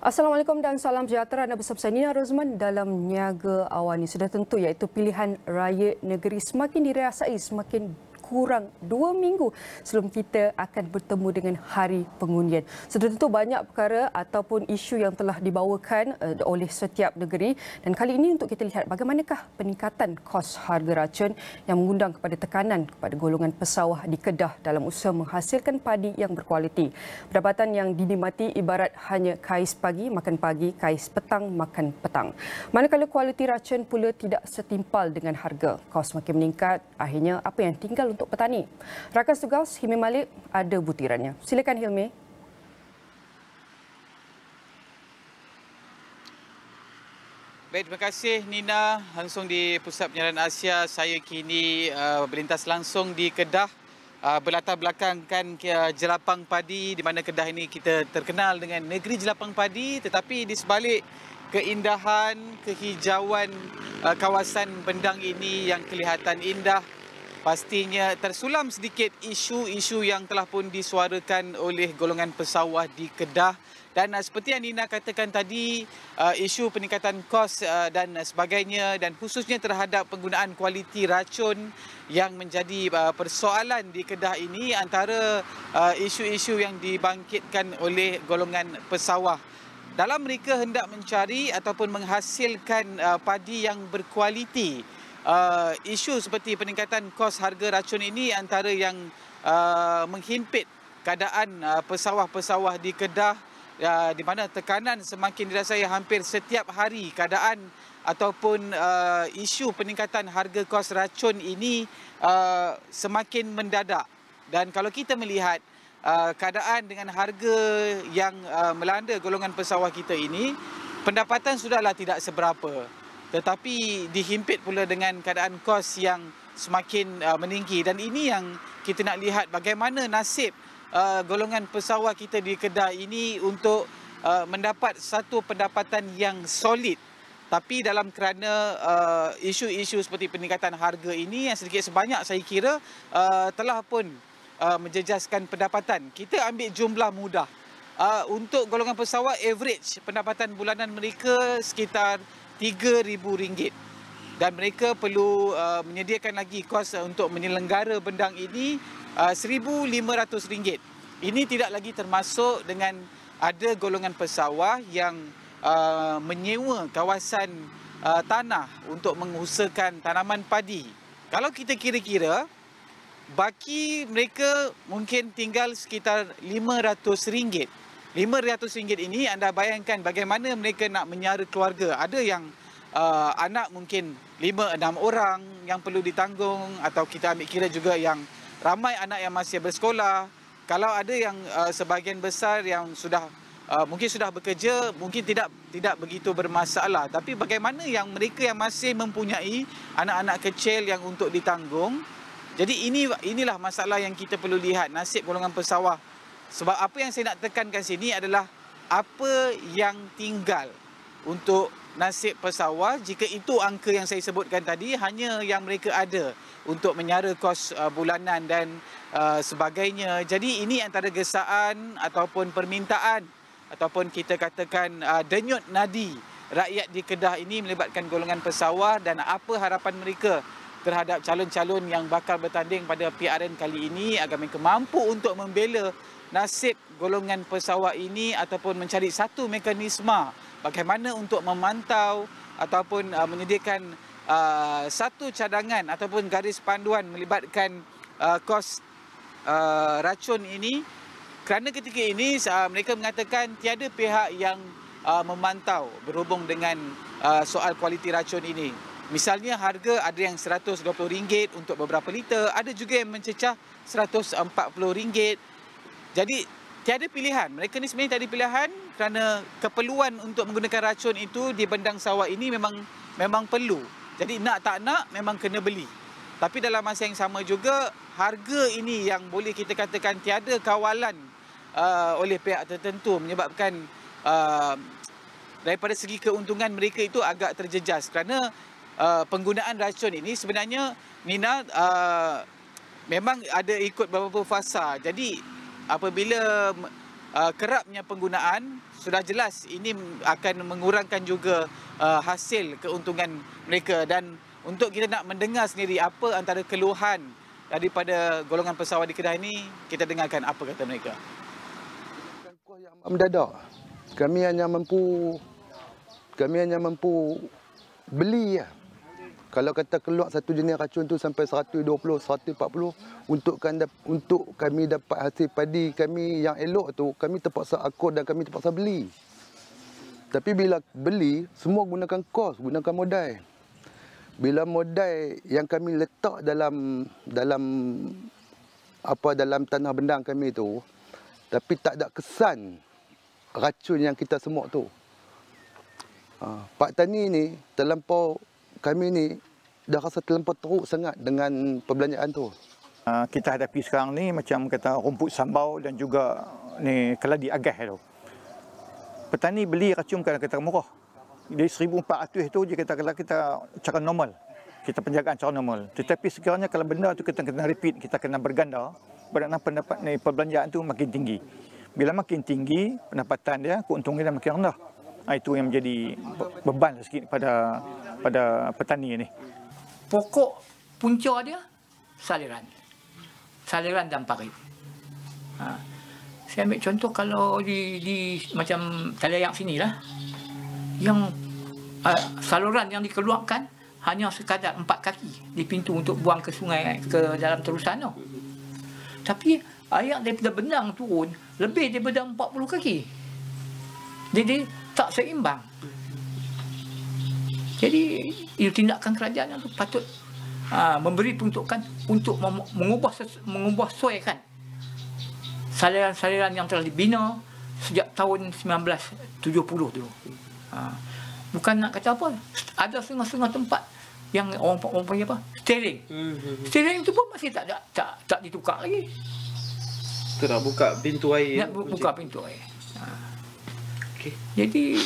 Assalamualaikum dan salam sejahtera. Anda bersama saya Rozman dalam Niaga AWANI. Sudah tentu iaitu pilihan raya negeri semakin dirasai, semakin kurang 2 minggu sebelum kita akan bertemu dengan hari pengundian. Sudah tentu banyak perkara ataupun isu yang telah dibawakan oleh setiap negeri, dan kali ini untuk kita lihat bagaimanakah peningkatan kos harga racun yang mengundang kepada tekanan kepada golongan pesawah di Kedah dalam usaha menghasilkan padi yang berkualiti. Pendapatan yang dinikmati ibarat hanya kais pagi makan pagi, kais petang makan petang. Manakala kualiti racun pula tidak setimpal dengan harga. Kos makin meningkat, akhirnya apa yang tinggal untuk petani? Rakan tugas Hilmi Malik ada butirannya. Silakan Hilmi. Baik, terima kasih Nina. Langsung di Pusat Penyiaran Asia, saya kini berlintas langsung di Kedah. Berlatar belakangkan jelapang padi, di mana Kedah ini kita terkenal dengan negeri jelapang padi, tetapi di sebalik keindahan, kehijauan kawasan bendang ini yang kelihatan indah, pastinya tersulam sedikit isu-isu yang telah pun disuarakan oleh golongan pesawah di Kedah. Dan seperti yang Nina katakan tadi, isu peningkatan kos dan sebagainya, dan khususnya terhadap penggunaan kualiti racun yang menjadi persoalan di Kedah ini antara isu-isu yang dibangkitkan oleh golongan pesawah. Dalam mereka hendak mencari ataupun menghasilkan padi yang berkualiti, isu seperti peningkatan kos harga racun ini antara yang menghimpit keadaan pesawah-pesawah di Kedah, di mana tekanan semakin dirasai hampir setiap hari. Keadaan ataupun isu peningkatan harga kos racun ini semakin mendadak. Dan kalau kita melihat keadaan dengan harga yang melanda golongan pesawah kita ini, pendapatan sudahlah tidak seberapa, tetapi dihimpit pula dengan keadaan kos yang semakin meninggi. Dan ini yang kita nak lihat, bagaimana nasib golongan pesawah kita di Kedah ini untuk mendapat satu pendapatan yang solid. Tapi dalam kerana isu-isu seperti peningkatan harga ini yang sedikit sebanyak saya kira telah pun menjejaskan pendapatan. Kita ambil jumlah mudah. Untuk golongan pesawah, average pendapatan bulanan mereka sekitar RM3,000, dan mereka perlu menyediakan lagi kos untuk menyelenggara bendang ini RM1,500. Ini tidak lagi termasuk dengan ada golongan pesawah yang menyewa kawasan tanah untuk mengusahakan tanaman padi. Kalau kita kira-kira, baki mereka mungkin tinggal sekitar RM500. RM500 ini anda bayangkan bagaimana mereka nak menyara keluarga. Ada yang anak mungkin 5-6 orang yang perlu ditanggung, atau kita ambil kira juga yang ramai anak yang masih bersekolah. Kalau ada yang sebahagian besar yang sudah mungkin sudah bekerja, mungkin tidak begitu bermasalah. Tapi bagaimana yang mereka yang masih mempunyai anak-anak kecil yang untuk ditanggung? Jadi inilah masalah yang kita perlu lihat, nasib golongan pesawah. Sebab apa yang saya nak tekankan sini adalah apa yang tinggal untuk nasib pesawah jika itu angka yang saya sebutkan tadi hanya yang mereka ada untuk menyara kos bulanan dan sebagainya. Jadi ini antara gesaan ataupun permintaan ataupun kita katakan denyut nadi rakyat di Kedah ini melibatkan golongan pesawah, dan apa harapan mereka terhadap calon-calon yang bakal bertanding pada PRN kali ini agar mereka mampu untuk membela nasib golongan pesawah ini ataupun mencari satu mekanisme bagaimana untuk memantau ataupun menyediakan satu cadangan ataupun garis panduan melibatkan kos racun ini. Kerana ketika ini mereka mengatakan tiada pihak yang memantau berhubung dengan soal kualiti racun ini. Misalnya harga ada yang RM120 untuk beberapa liter, ada juga yang mencecah RM140. Jadi tiada pilihan. Mereka ni sebenarnya tiada pilihan kerana keperluan untuk menggunakan racun itu di bendang sawah ini memang perlu. Jadi nak tak nak memang kena beli. Tapi dalam masa yang sama juga, harga ini yang boleh kita katakan tiada kawalan oleh pihak tertentu, menyebabkan daripada segi keuntungan mereka itu agak terjejas. Kerana penggunaan racun ini sebenarnya, Nina, memang ada ikut beberapa fasa. Jadi apabila kerapnya penggunaan, sudah jelas ini akan mengurangkan juga hasil keuntungan mereka. Dan untuk kita nak mendengar sendiri apa antara keluhan daripada golongan pesawat di Kedah ini, kita dengarkan apa kata mereka. Kos yang amat mendadak. Kami hanya mampu beli ya. Kalau kata keluar satu jenis racun tu sampai 120, 140 untuk kami dapat hasil padi kami yang elok tu, kami terpaksa akut dan kami terpaksa beli. Tapi bila beli, semua gunakan kos, gunakan modal. Bila modal yang kami letak dalam tanah bendang kami tu, tapi tak ada kesan racun yang kita semua tu. Pak Tani ni kami ni dah rasa terlampau teruk sangat dengan perbelanjaan tu. Kita hadapi sekarang ni macam kata rumput sambau dan juga ni keladi agas tu. Petani beli racun kata murah. Dari 1,400 tu dia kata kita cara normal. Kita penjagaan cara normal. Tetapi sekiranya kalau benda tu kita kena repeat, kita kena berganda, bermakna pendapat ni perbelanjaan tu makin tinggi. Bila makin tinggi, pendapatan dia, keuntungan dia makin rendah. Itu yang menjadi beban sikit pada petani ni. Pokok punca dia saliran dan parit. Saya ambil contoh kalau di macam Talayang sini lah, yang saluran yang dikeluarkan hanya sekadar 4 kaki di pintu untuk buang ke sungai, ke dalam terusan tu. Tapi air daripada benang turun lebih daripada 40 kaki. Jadi tak seimbang. Jadi itu tindakan kerajaan itu patut memberi peruntukan untuk mengubah suaikan saliran-saliran yang telah dibina sejak tahun 1970 dulu. Bukan nak kata apa, ada setengah-setengah tempat yang orang panggil apa? Steering. Steering itu pun masih tak ditukar lagi. Tu nak buka pintu air. Nak buka pintu air. Jadi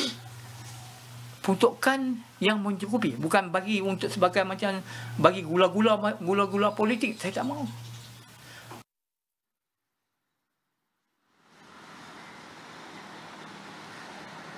peruntukan yang mencukupi, bukan bagi untuk sebagai macam bagi gula-gula politik, saya tak mahu.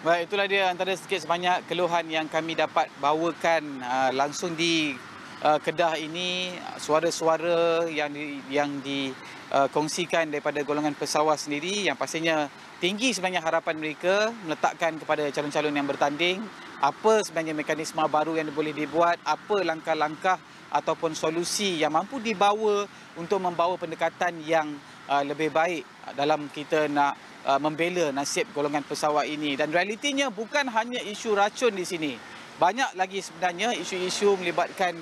Baik, itulah dia antara sikit sebanyak keluhan yang kami dapat bawakan langsung di Kedah ini, suara-suara yang dikongsikan daripada golongan pesawat sendiri yang pastinya tinggi sebenarnya harapan mereka meletakkan kepada calon-calon yang bertanding apa sebenarnya mekanisme baru yang boleh dibuat, apa langkah-langkah ataupun solusi yang mampu dibawa untuk membawa pendekatan yang lebih baik dalam kita nak membela nasib golongan pesawat ini. Dan realitinya bukan hanya isu racun di sini. Banyak lagi sebenarnya isu-isu melibatkan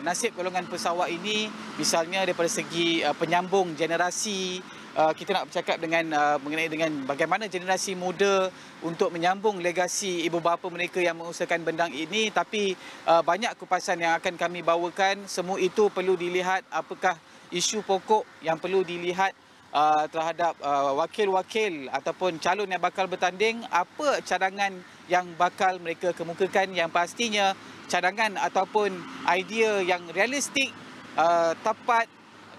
nasib golongan pesawat ini, misalnya daripada segi penyambung generasi. Kita nak bercakap mengenai bagaimana generasi muda untuk menyambung legasi ibu bapa mereka yang mengusahakan bendang ini. Tapi banyak kupasan yang akan kami bawakan. Semua itu perlu dilihat apakah isu pokok yang perlu dilihat terhadap wakil-wakil ataupun calon yang bakal bertanding. Apa cadangan yang bakal mereka kemukakan, yang pastinya cadangan ataupun idea yang realistik, tepat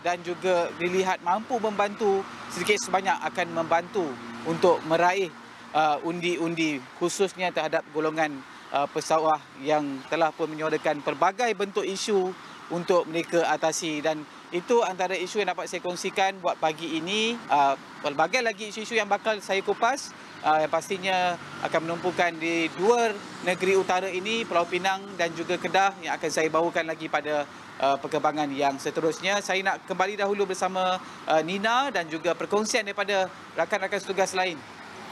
dan juga dilihat mampu membantu sedikit sebanyak akan membantu untuk meraih undi-undi khususnya terhadap golongan pesawat yang telah pun menyuarakan pelbagai bentuk isu untuk mereka atasi. Dan itu antara isu yang dapat saya kongsikan buat pagi ini. Pelbagai lagi isu-isu yang bakal saya kupas yang pastinya akan menumpukan di dua negeri utara ini, Pulau Pinang dan juga Kedah, yang akan saya bawakan lagi pada perkembangan yang seterusnya. Saya nak kembali dahulu bersama Nina dan juga perkongsian daripada rakan-rakan setugas lain.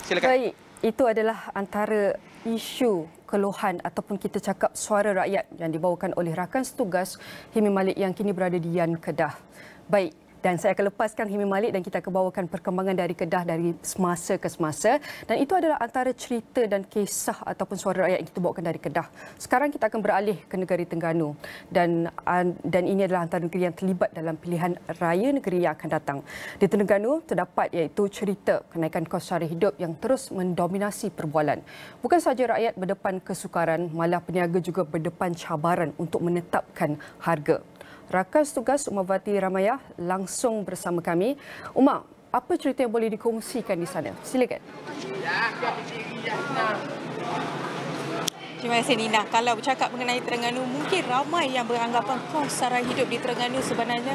Silakan. Baik, itu adalah antara isu keluhan ataupun kita cakap suara rakyat yang dibawakan oleh rakan setugas Himi Malik yang kini berada di Yan Kedah. Baik, dan saya akan lepaskan Himi Malik dan kita akan bawakan perkembangan dari Kedah dari semasa ke semasa. Dan itu adalah antara cerita dan kisah ataupun suara rakyat yang kita bawakan dari Kedah. Sekarang kita akan beralih ke negeri Terengganu. Dan ini adalah antara negeri yang terlibat dalam pilihan raya negeri yang akan datang. Di Terengganu terdapat iaitu cerita kenaikan kos sara hidup yang terus mendominasi perbualan. Bukan sahaja rakyat berdepan kesukaran, malah peniaga juga berdepan cabaran untuk menetapkan harga. Rakan setugas Umar Vati Ramayah langsung bersama kami. Umar, Apa cerita yang boleh dikongsikan di sana? Silakan. Terima kasih Nina. Kalau bercakap mengenai Terengganu, mungkin ramai yang beranggapan kos sara hidup di Terengganu sebenarnya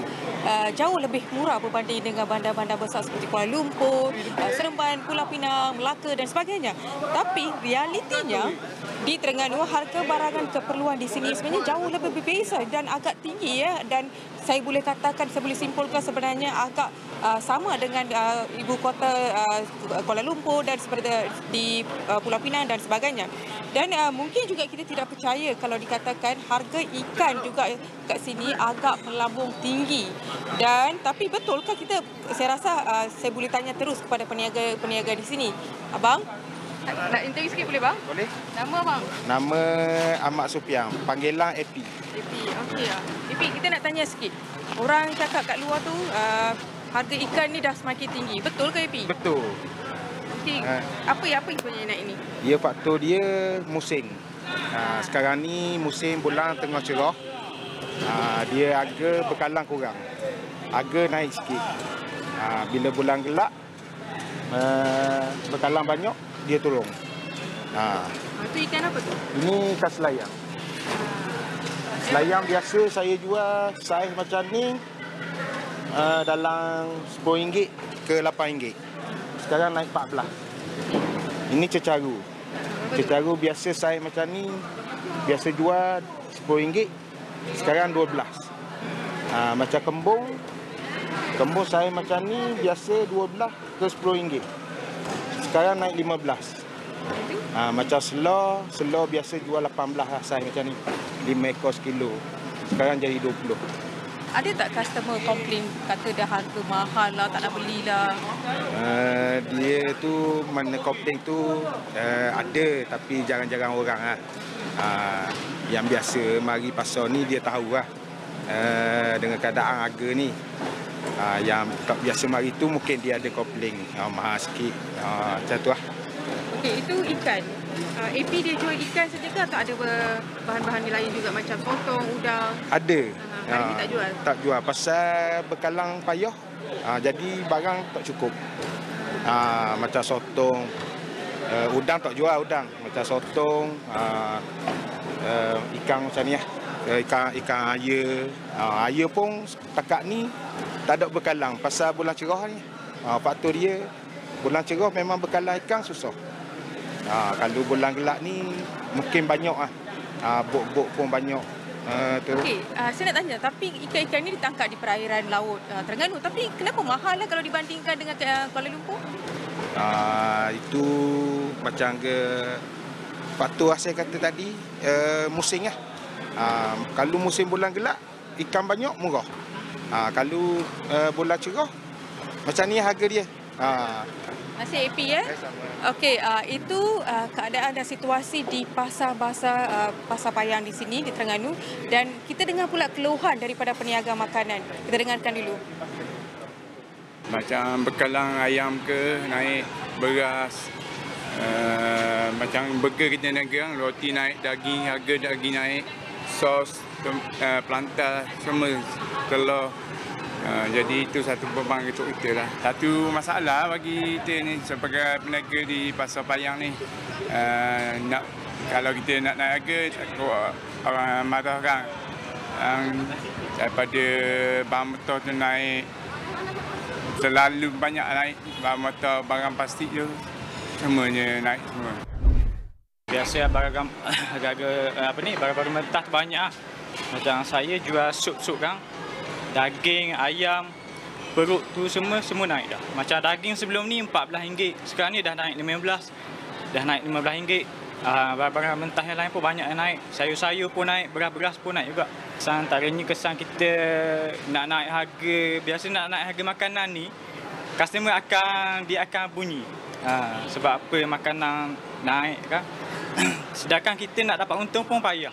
jauh lebih murah berbanding dengan bandar-bandar besar seperti Kuala Lumpur, Seremban, Pulau Pinang, Melaka dan sebagainya. Tapi realitinya di Terengganu harga barangan keperluan di sini sebenarnya jauh lebih berbeza dan agak tinggi ya, dan saya boleh katakan, saya boleh simpulkan sebenarnya agak sama dengan ibu kota Kuala Lumpur dan seperti di Pulau Pinang dan sebagainya. Dan mungkin juga kita tidak percaya kalau dikatakan harga ikan juga kat sini agak melambung tinggi. Dan tapi betulkah kita, saya rasa saya boleh tanya terus kepada peniaga di sini. Abang, nak interview sikit boleh bang? Boleh. Nama abang? Nama Ahmad Supiang, panggilan AP. AP, okey lah. AP, kita nak tanya sikit. Orang cakap kat luar tu harga ikan ni dah semakin tinggi. Betul ke AP? Betul. Okey. Apa yang sebenarnya naik ni? Dia faktor dia musim. Sekarang ni musim bulan tengah cerah. Dia harga berkalang kurang. Harga naik sikit. Bila bulan gelap, berkalang banyak, dia turun. Itu ikan apa tu? Ini ikan selayang. Selayang biasa saya jual saiz macam ni dalam RM10 ke RM8. Sekarang naik 14. Ini cecaru. Cecaru biasa saiz macam ni biasa jual RM10. Sekarang 12. Macam kembung saiz macam ni biasa 12 ke RM10. Sekarang naik 15. Macam selor biasa jual 18 lah saiz macam ni. 5 ekor sekilo. Sekarang jadi 20. Ada tak customer komplain kata dah harga mahal lah, tak nak belilah? Dia tu mana komplain tu ada, tapi jarang-jarang orang lah. Yang biasa mari pasar ni dia tahu lah dengan keadaan harga ni. Yang tak biasa mari tu mungkin dia ada komplain mahal sikit, macam tu lah. Okey, itu ikan. AP dia jual ikan saja ke atau ada bahan-bahan lain juga macam potong, udang? Ada. Hari ni tak jual? Tak jual pasal berkalang payah. Jadi barang tak cukup. Macam sotong, udang tak jual udang. Macam sotong, ikan macam ni lah. Ikan air. Air pun setakat ni tak ada berkalang pasal bulan cerah ni. Faktor dia bulan cerah memang berkalang ikan susah. Kalau bulan gelap ni mungkin banyak lah. Bot-bot pun banyak. Okey, saya nak tanya, tapi ikan-ikan ni ditangkap di perairan laut Terengganu, tapi kenapa mahal lah kalau dibandingkan dengan Kuala Lumpur? Itu macam ke faktor saya kata tadi, musim lah. Kalau musim bulan gelap, ikan banyak murah. Kalau bulan cerah, macam ni harga dia. Masih AP ya? Okey, itu keadaan dan situasi di pasar payang di sini di Terengganu, dan kita dengar pula keluhan daripada peniaga makanan. Kita dengarkan dulu. Macam bekalang ayam ke naik, beras, macam burger kita naik, roti naik, daging, harga daging naik, sos, pelantar, semua, telur. Jadi itu satu beban untuk kita lah. Satu masalah bagi kita ni sebagai peniaga di pasar payang ni. Kalau kita nak naik harga, orang marah kan. Daripada bahan motor tu naik, terlalu banyak naik. Bahan motor, barang plastik tu, semuanya naik semua. Biasa barang barang mentah tu banyak. Macam saya jual sup-sup kan. Daging, ayam, perut tu semua naik dah. Macam daging sebelum ni RM14, sekarang ni dah naik RM15. Dah naik RM15. Barang mentah yang lain pun banyak yang naik. Sayur-sayur pun naik, beras-beras pun naik juga. Antaranya kesan kita nak naik harga, biasa nak naik harga makanan ni, customer akan bunyi. Sebab apa makanan naik kan. Sedangkan kita nak dapat untung pun payah.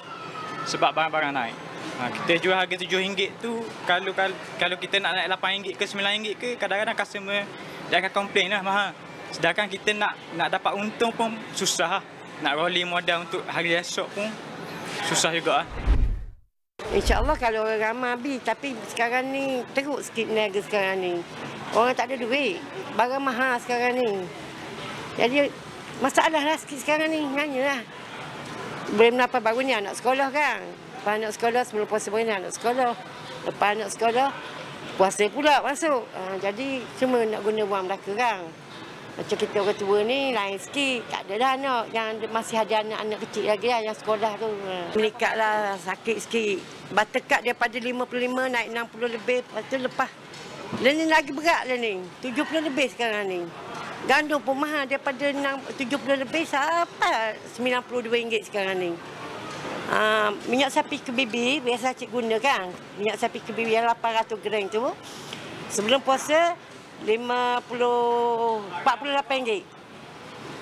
Sebab barang-barang naik. Kita jual harga RM7 tu, kalau kita nak naik RM8 ke RM9 ke, kadang-kadang customer dia akan komplain lah mahal. Sedangkan kita nak dapat untung pun susah lah. Nak rolling modal untuk hari esok pun susah juga lah. InsyaAllah kalau orang ramai habis, tapi sekarang ni teruk sikit niaga sekarang ni. Orang tak ada duit. Barang mahal sekarang ni. Jadi masalah lah sekarang ni. Nganyalah. Boleh mendapat baru ni anak sekolah kan. Lepas anak sekolah, sebelum puasa baru ni anak sekolah. Lepas anak sekolah, puasa pula masuk. Jadi cuma nak guna wang mereka kan. Macam kita orang tua ni lain sikit. Tak ada dah anak yang masih ada anak-anak kecil lagi lah yang sekolah tu. Meningkat lah, sakit sikit. Batekat daripada 55 naik 60 lebih. Lepas tu lepas. Dan ni lagi berat lah ni. 70 lebih sekarang ni. Gandum pun mahal daripada 70 lebih sampai RM92 sekarang ni. Minyak sapi ke bibi biasa cik guna kan. Minyak sapi ke bibi yang 800 gram tu. Sebelum puasa RM48.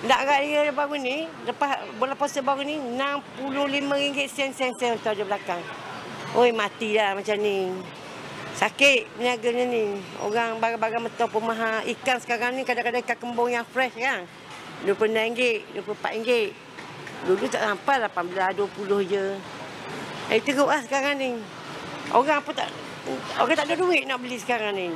Nak raya baru ni, lepas bulan puasa baru ni RM65 sen-sen tu ada belakang. Oi mati dah macam ni. Sakit peniaganya ni. Orang barang-barang betul pun mahal. Ikan sekarang ni kadang-kadang ikan kembung yang fresh kan. RM26, RM24. Dulu tak sampai 18-20 je. Teruk lah sekarang ni. Orang tak ada duit nak beli sekarang ni.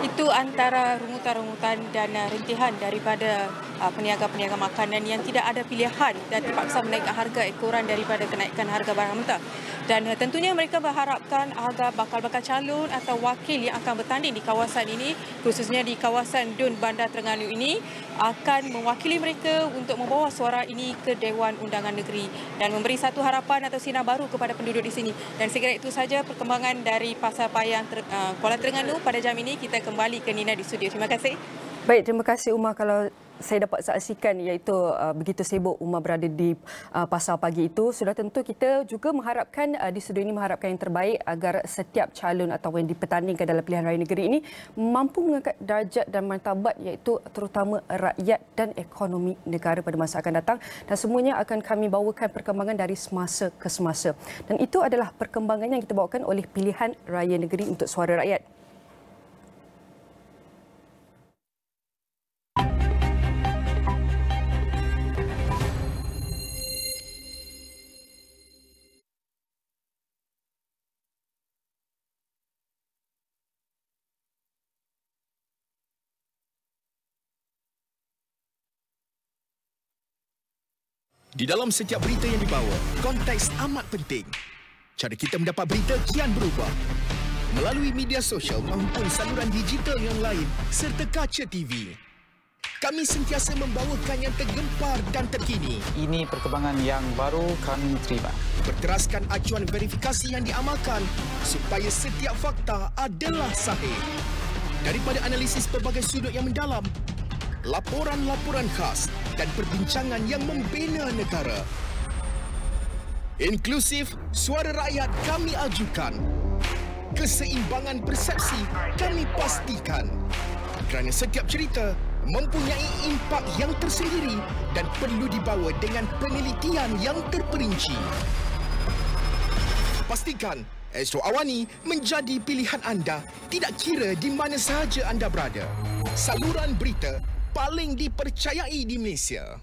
Itu antara rungutan-rungutan dan rintihan daripada peniaga-peniaga makanan yang tidak ada pilihan dan terpaksa menaikkan harga ekoran daripada kenaikan harga barang mentah. Dan tentunya mereka berharapkan harga bakal-bakal calon atau wakil yang akan bertanding di kawasan ini, khususnya di kawasan Dun Bandar Terengganu ini, akan mewakili mereka untuk membawa suara ini ke Dewan Undangan Negeri dan memberi satu harapan atau sinar baru kepada penduduk di sini. Dan sekiranya itu saja perkembangan dari Pasar Payang Kuala Terengganu pada jam ini. Kita kembali ke Nina di studio. Terima kasih. Baik, terima kasih Umar. Kalau saya dapat saksikan iaitu begitu sibuk Umar berada di pasar pagi itu, sudah tentu kita juga mengharapkan di studio ini mengharapkan yang terbaik agar setiap calon atau yang dipertandingkan dalam pilihan raya negeri ini mampu mengangkat darjat dan martabat iaitu terutama rakyat dan ekonomi negara pada masa akan datang, dan semuanya akan kami bawakan perkembangan dari semasa ke semasa. Dan itu adalah perkembangan yang kita bawakan oleh pilihan raya negeri untuk suara rakyat. Di dalam setiap berita yang dibawa, konteks amat penting. Cara kita mendapat berita kian berubah. Melalui media sosial maupun saluran digital yang lain serta kaca TV. Kami sentiasa membawakan yang tergempar dan terkini. Ini perkembangan yang baru kami terima. Berteraskan acuan verifikasi yang diamalkan supaya setiap fakta adalah sahih. Daripada analisis pelbagai sudut yang mendalam, laporan-laporan khas dan perbincangan yang membina negara. Inklusif, suara rakyat kami ajukan. Keseimbangan persepsi kami pastikan. Kerana setiap cerita mempunyai impak yang tersendiri dan perlu dibawa dengan penelitian yang terperinci. Pastikan Astro AWANI menjadi pilihan anda tidak kira di mana sahaja anda berada. Saluran berita paling dipercayai di Malaysia.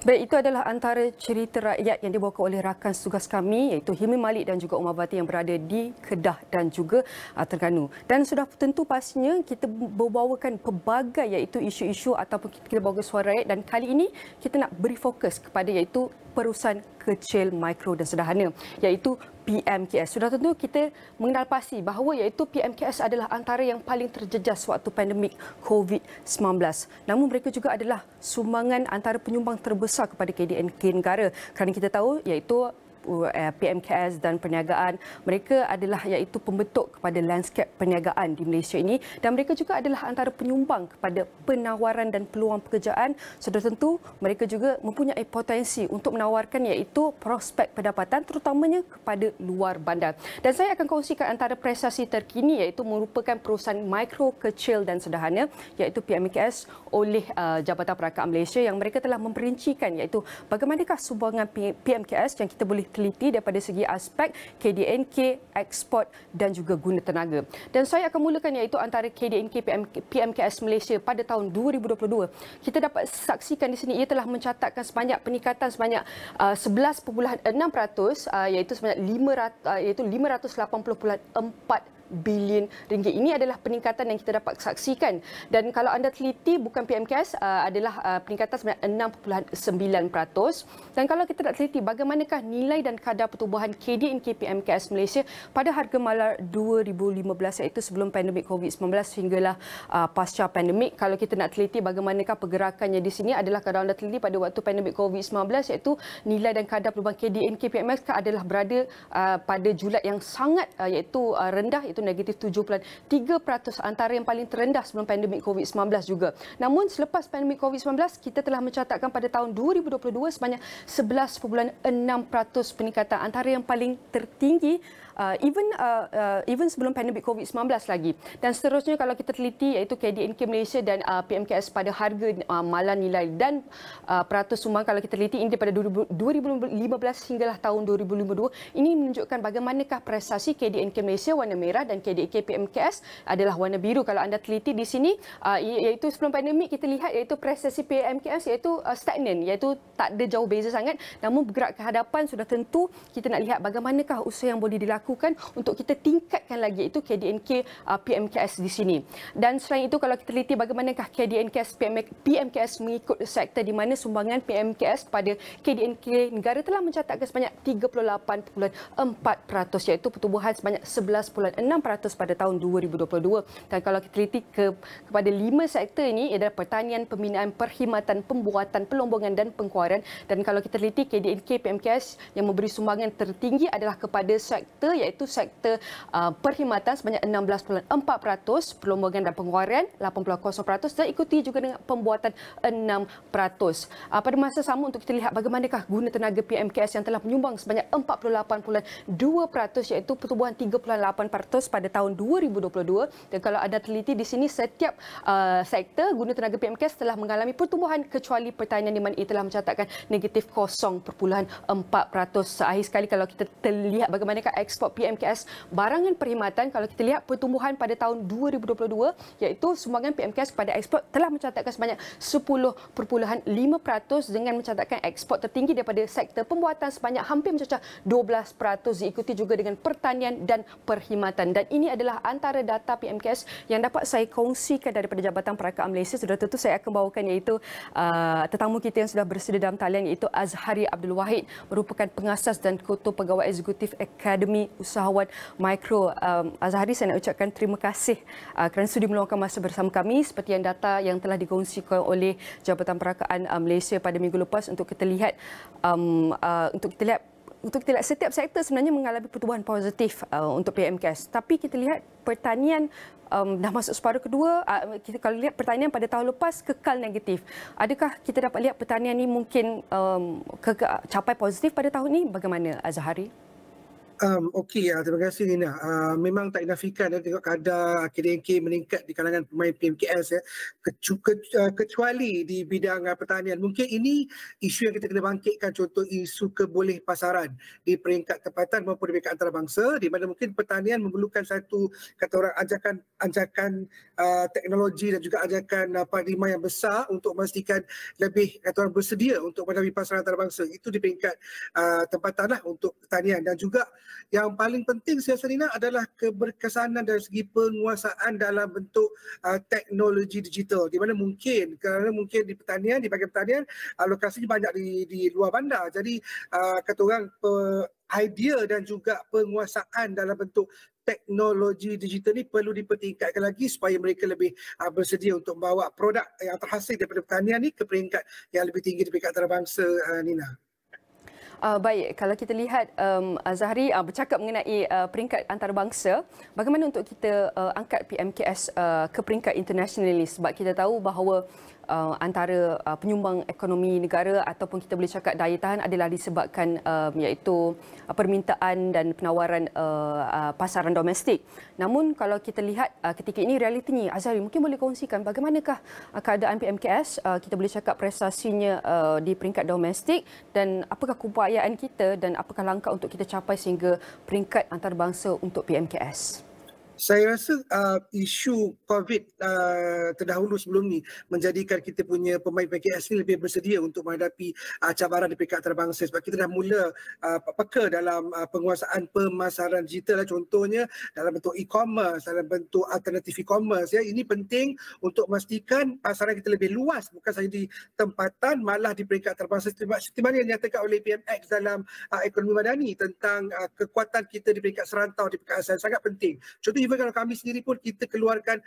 Baik, itu adalah antara cerita rakyat yang dibawakan oleh rakan tugas kami iaitu Himi Malik dan juga Umar Bati yang berada di Kedah dan juga Terengganu. Dan sudah tentu pastinya kita membawakan pelbagai iaitu isu-isu ataupun kita bawa suara rakyat, dan kali ini kita nak beri fokus kepada iaitu perusahaan kecil, mikro dan sederhana iaitu PMKS. Sudah tentu kita mengenal pasti bahawa iaitu PMKS adalah antara yang paling terjejas waktu pandemik COVID-19. Namun mereka juga adalah sumbangan antara penyumbang terbesar kepada KDNK negara. Kerana kita tahu iaitu PMKS dan perniagaan, mereka adalah iaitu pembentuk kepada landscape perniagaan di Malaysia ini, dan mereka juga adalah antara penyumbang kepada penawaran dan peluang pekerjaan. Sudah tentu mereka juga mempunyai potensi untuk menawarkan iaitu prospek pendapatan terutamanya kepada luar bandar. Dan saya akan kongsikan antara prestasi terkini iaitu merupakan perusahaan mikro, kecil dan sederhana iaitu PMKS oleh Jabatan Perangkat Malaysia, yang mereka telah memperincikan iaitu bagaimanakah sumbangan PMKS yang kita boleh teliti daripada segi aspek KDNK, ekspor dan juga guna tenaga. Dan saya akan mulakan iaitu antara KDNK PMKS Malaysia pada tahun 2022. Kita dapat saksikan di sini ia telah mencatatkan sebanyak peningkatan sebanyak 11.6% iaitu sebanyak 580.4 bilion ringgit. Ini adalah peningkatan yang kita dapat saksikan. Dan kalau anda teliti, bukan PMKS adalah peningkatan sebanyak 6.9%. Dan kalau kita nak teliti bagaimanakah nilai dan kadar pertumbuhan KDNK PMKS Malaysia pada harga malar 2015 iaitu sebelum pandemik COVID-19 hinggalah pasca pandemik. Kalau kita nak teliti bagaimanakah pergerakannya di sini adalah kalau anda teliti pada waktu pandemik COVID-19 iaitu nilai dan kadar pertumbuhan KDNK PMKS adalah berada pada Julai yang sangat iaitu rendah, itu negatif 7.3%, antara yang paling terendah sebelum pandemik COVID-19 juga. Namun selepas pandemik COVID-19 kita telah mencatatkan pada tahun 2022 sebanyak 11.6% peningkatan, antara yang paling tertinggi even sebelum pandemik COVID-19 lagi. Dan seterusnya kalau kita teliti iaitu KDNK Malaysia dan PMKS pada harga malar nilai dan peratus sumbang, kalau kita teliti ini pada 2015 hinggalah tahun 2022, ini menunjukkan bagaimanakah prestasi KDNK Malaysia warna merah dan KDNK PMKS adalah warna biru. Kalau anda teliti di sini iaitu sebelum pandemik kita lihat iaitu prestasi PMKS iaitu stagnan, iaitu tak ada jauh beza sangat. Namun bergerak ke hadapan sudah tentu kita nak lihat bagaimanakah usaha yang boleh dilakukan untuk kita tingkatkan lagi itu KDNK PMKS di sini. Dan selain itu kalau kita teliti bagaimanakah KDNK PMKS mengikut sektor, di mana sumbangan PMKS pada KDNK negara telah mencatatkan sebanyak 38.4% iaitu pertumbuhan sebanyak 11.6% pada tahun 2022. Dan kalau kita teliti kepada 5 sektor ini adalah pertanian, pembinaan, perkhidmatan, pembuatan, pelombongan dan pengeluaran. Dan kalau kita teliti KDNK PMKS yang memberi sumbangan tertinggi adalah kepada sektor iaitu sektor perkhidmatan sebanyak 16.4%, pelombongan dan pengeluaran 8.0% dan ikuti juga dengan pembuatan 6%. Pada masa sama untuk kita lihat bagaimanakah guna tenaga PMKS yang telah menyumbang sebanyak 48.2% iaitu pertumbuhan 3.8% pada tahun 2022. Dan kalau anda teliti di sini setiap sektor guna tenaga PMKS telah mengalami pertumbuhan kecuali pertanian di mana ia telah mencatatkan negatif 0.4%. Akhir sekali kalau kita terlihat bagaimanakah ekspor PMKS barangan perkhidmatan, kalau kita lihat pertumbuhan pada tahun 2022 iaitu sumbangan PMKS kepada ekspor telah mencatatkan sebanyak 10.5% dengan mencatatkan ekspor tertinggi daripada sektor pembuatan sebanyak hampir mencecah 12%, diikuti juga dengan pertanian dan perkhidmatan. Dan ini adalah antara data PMKS yang dapat saya kongsikan daripada Jabatan Perancangan Malaysia. Sudah tentu saya akan bawakan iaitu tetamu kita yang sudah bersedia dalam talian iaitu Azhari Abdul Wahid, merupakan pengasas dan ketua pegawai eksekutif Akademi Usahawan Mikro. Azhari, saya nak ucapkan terima kasih kerana sudi meluangkan masa bersama kami. Seperti yang data yang telah dikongsikan oleh Jabatan Perancangan Malaysia pada minggu lepas, untuk kita lihat setiap sektor sebenarnya mengalami pertumbuhan positif untuk PMKS. Tapi kita lihat pertanian dah masuk separuh kedua. Kita kalau lihat pertanian pada tahun lepas kekal negatif. Adakah kita dapat lihat pertanian ini mungkin capai positif pada tahun ini? Bagaimana Azhari? Okey, terima kasih Nina. Memang tak dinafikan tengok kadar KDNK meningkat di kalangan pemain PMKS kecuali di bidang pertanian. Mungkin ini isu yang kita kena bangkitkan, contoh isu keboleh pasaran di peringkat tempatan maupun di peringkat antarabangsa, di mana mungkin pertanian memerlukan satu kata orang anjakan teknologi dan juga ajakan paradigma yang besar untuk memastikan lebih kata orang bersedia untuk menghadapi pasaran antarabangsa. Itu di peringkat tempatan lah untuk pertanian. Dan juga yang paling penting saya rasa Nina adalah keberkesanan dari segi penguasaan dalam bentuk teknologi digital, di mana mungkin kerana mungkin di pertanian, di bahagian pertanian lokasinya banyak di luar bandar. Jadi kata orang idea dan juga penguasaan dalam bentuk teknologi digital ni perlu dipertingkatkan lagi supaya mereka lebih bersedia untuk membawa produk yang terhasil daripada pertanian ni ke peringkat yang lebih tinggi di peringkat antarabangsa, Nina. Baik, kalau kita lihat Azhari bercakap mengenai peringkat antarabangsa, bagaimana untuk kita angkat PMKS ke peringkat international ni? Sebab kita tahu bahawa antara penyumbang ekonomi negara ataupun kita boleh cakap daya tahan adalah disebabkan iaitu permintaan dan penawaran pasaran domestik. Namun kalau kita lihat ketika ini realitinya, Azhari mungkin boleh kongsikan bagaimanakah keadaan PMKS, kita boleh cakap prestasinya di peringkat domestik dan apakah keupayaan kita dan apakah langkah untuk kita capai sehingga peringkat antarabangsa untuk PMKS? Saya rasa isu COVID terdahulu sebelum ni menjadikan kita punya pemain PMKS ni lebih bersedia untuk menghadapi cabaran di peringkat antarabangsa sebab kita dah mula peka dalam penguasaan pemasaran digital lah, contohnya dalam bentuk e-commerce, dalam bentuk alternatif e-commerce ya. Ini penting untuk memastikan pasaran kita lebih luas bukan sahaja di tempatan malah di peringkat antarabangsa seperti mana yang dinyatakan oleh PMX dalam ekonomi madani tentang kekuatan kita di peringkat serantau di peringkat ASEAN sangat penting. Contoh even kalau kami sendiri pun kita keluarkan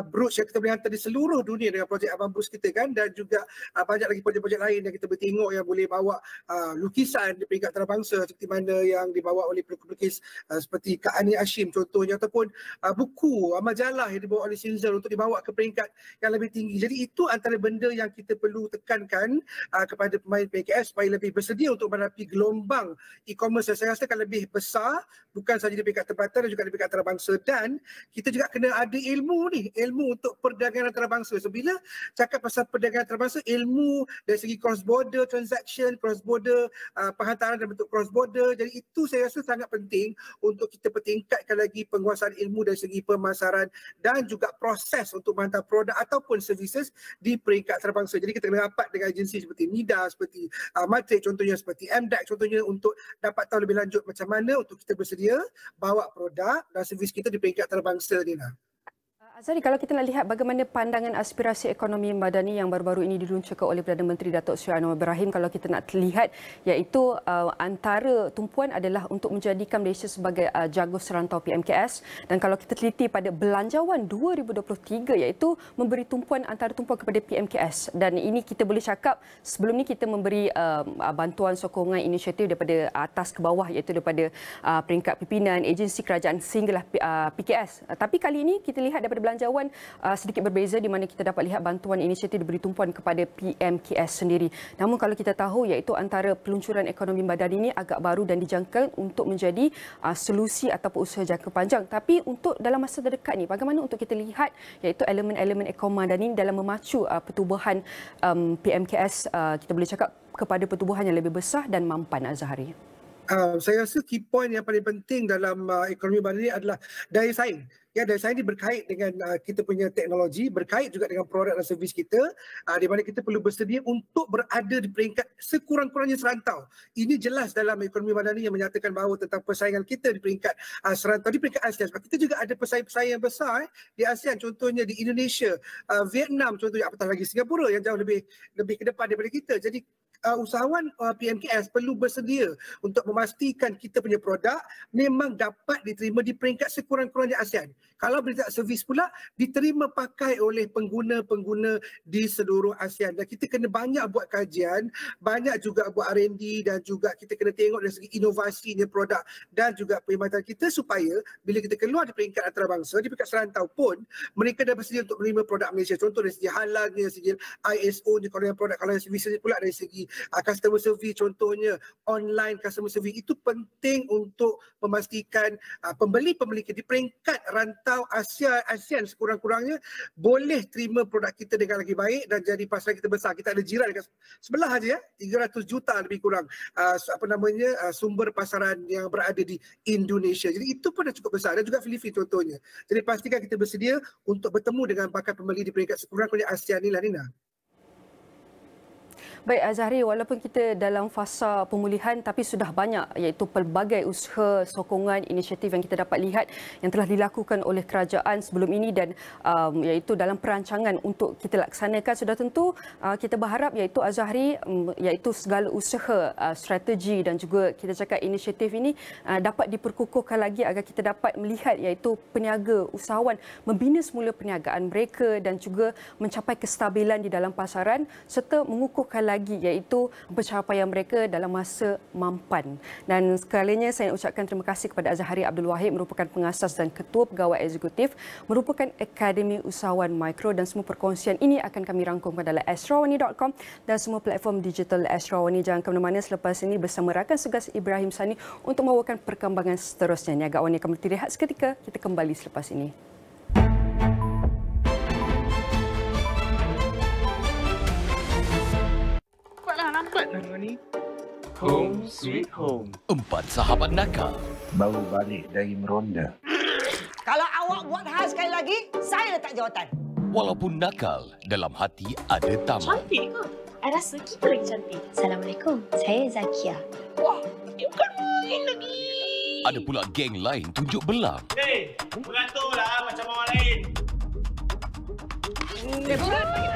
brooch yang kita boleh hantar di seluruh dunia dengan projek Abang Bruce kita kan, dan juga banyak lagi projek-projek lain yang kita boleh tengok yang boleh bawa lukisan di peringkat antarabangsa seperti mana yang dibawa oleh pelukis seperti Kak Ani Hashim contohnya, ataupun buku majalah yang dibawa oleh Sinzel untuk dibawa ke peringkat yang lebih tinggi. Jadi itu antara benda yang kita perlu tekankan kepada pemain PMKS supaya lebih bersedia untuk menghadapi gelombang e-commerce yang saya rasa akan lebih besar bukan sahaja di peringkat tempatan dan juga di peringkat antarabangsa. Dan kita juga kena ada ilmu ni, ilmu untuk perdagangan antarabangsa. So bila cakap pasal perdagangan antarabangsa, ilmu dari segi cross border transaction, cross border penghantaran dalam bentuk cross border. Jadi itu saya rasa sangat penting untuk kita pertingkatkan lagi penguasaan ilmu dari segi pemasaran dan juga proses untuk menghantar produk ataupun services di peringkat antarabangsa. Jadi kita kena rapat dengan agensi seperti NIDA, seperti Matrix contohnya, seperti MDAC contohnya untuk dapat tahu lebih lanjut macam mana untuk kita bersedia bawa produk dan servis kita di peringkat antarabangsa ni lah. Azhari, kalau kita nak lihat bagaimana pandangan aspirasi ekonomi madani yang baru-baru ini diluncurkan oleh Perdana Menteri Datuk Seri Anwar Ibrahim, kalau kita nak lihat iaitu antara tumpuan adalah untuk menjadikan Malaysia sebagai jago serantau PMKS, dan kalau kita teliti pada Belanjawan 2023 iaitu memberi tumpuan antara tumpuan kepada PMKS, dan ini kita boleh cakap sebelum ni kita memberi bantuan sokongan inisiatif daripada atas ke bawah iaitu daripada peringkat pimpinan, agensi kerajaan sehinggalah PKS. Tapi kali ini kita lihat daripada Belanjawan sedikit berbeza di mana kita dapat lihat bantuan inisiatif diberi tumpuan kepada PMKS sendiri. Namun kalau kita tahu iaitu antara peluncuran ekonomi madani ini agak baru dan dijangka untuk menjadi solusi ataupun usaha jangka panjang. Tapi untuk dalam masa terdekat ni bagaimana untuk kita lihat iaitu elemen-elemen ekonomi madani dalam memacu pertubuhan PMKS kita boleh cakap kepada pertubuhan yang lebih besar dan mampan, Azhari? Saya rasa key point yang paling penting dalam ekonomi madani adalah daya saing. Ya, daya saing ini berkait dengan kita punya teknologi, berkait juga dengan produk dan servis kita, di mana kita perlu bersedia untuk berada di peringkat sekurang-kurangnya serantau. Ini jelas dalam ekonomi madani yang menyatakan bahawa tentang persaingan kita di peringkat serantau, di peringkat ASEAN. Sebab kita juga ada pesaing-pesaing yang besar di ASEAN, contohnya di Indonesia, Vietnam, contohnya apatah lagi Singapura yang jauh lebih ke depan daripada kita. Jadi usahawan PMKS perlu bersedia untuk memastikan kita punya produk memang dapat diterima di peringkat sekurang-kurangnya ASEAN. Kalau peringkat servis pula diterima pakai oleh pengguna-pengguna di seluruh ASEAN. Dan kita kena banyak buat kajian, banyak juga buat R&D dan juga kita kena tengok dari segi inovasinya produk dan juga perkhidmatan kita supaya bila kita keluar di peringkat antarabangsa, di peringkat serantau pun mereka dah bersedia untuk menerima produk Malaysia. Contoh dari segi halalnya, segi ISO-nya, kalau yang produk, kalau yang servis pula dari segi customer service, contohnya online customer service. Itu penting untuk memastikan pembeli-pembeli di peringkat rantau ASEAN sekurang-kurangnya boleh terima produk kita dengan lagi baik dan jadi pasaran kita besar. Kita ada jiran dekat sebelah aja ya, 300 juta lebih kurang sumber pasaran yang berada di Indonesia. Jadi itu pun dah cukup besar, dan juga Filipina contohnya. Jadi pastikan kita bersedia untuk bertemu dengan bakal pembeli di peringkat sekurang-kurangnya ASEAN ni lah, Nina. Baik, Azhari, walaupun kita dalam fasa pemulihan tapi sudah banyak iaitu pelbagai usaha sokongan inisiatif yang kita dapat lihat yang telah dilakukan oleh kerajaan sebelum ini dan iaitu dalam perancangan untuk kita laksanakan. Sudah tentu kita berharap iaitu Azhari iaitu segala usaha strategi dan juga kita cakap inisiatif ini dapat diperkukuhkan lagi agar kita dapat melihat iaitu peniaga usahawan membina semula perniagaan mereka dan juga mencapai kestabilan di dalam pasaran serta mengukuhkan lagi iaitu pencapaian mereka dalam masa mampan. Dan sekalinya saya nak ucapkan terima kasih kepada Azhari Abdul Wahid merupakan pengasas dan ketua pegawai eksekutif merupakan Akademi Usahawan Mikro, dan semua perkongsian ini akan kami rangkumkan dalam astrawani.com dan semua platform digital Astro Awani. Jangan ke mana-mana, selepas ini bersama rakan tugas Ibrahim Sani untuk membawakan perkembangan seterusnya. Niaga Awani akan berhenti rehat seketika. Kita kembali selepas ini. Nampak nama ni? Home Sweet Home. 4 sahabat nakal baru balik dari meronda. Kalau awak buat hal sekali lagi, saya letak jawatan. Walaupun nakal, dalam hati ada tamak. Cantik ke? I rasa kita lagi cantik. Assalamualaikum, saya Zakia. Wah, dia bukan main lagi. Ada pula geng lain tunjuk belang. Hei, beraturlah macam orang lain.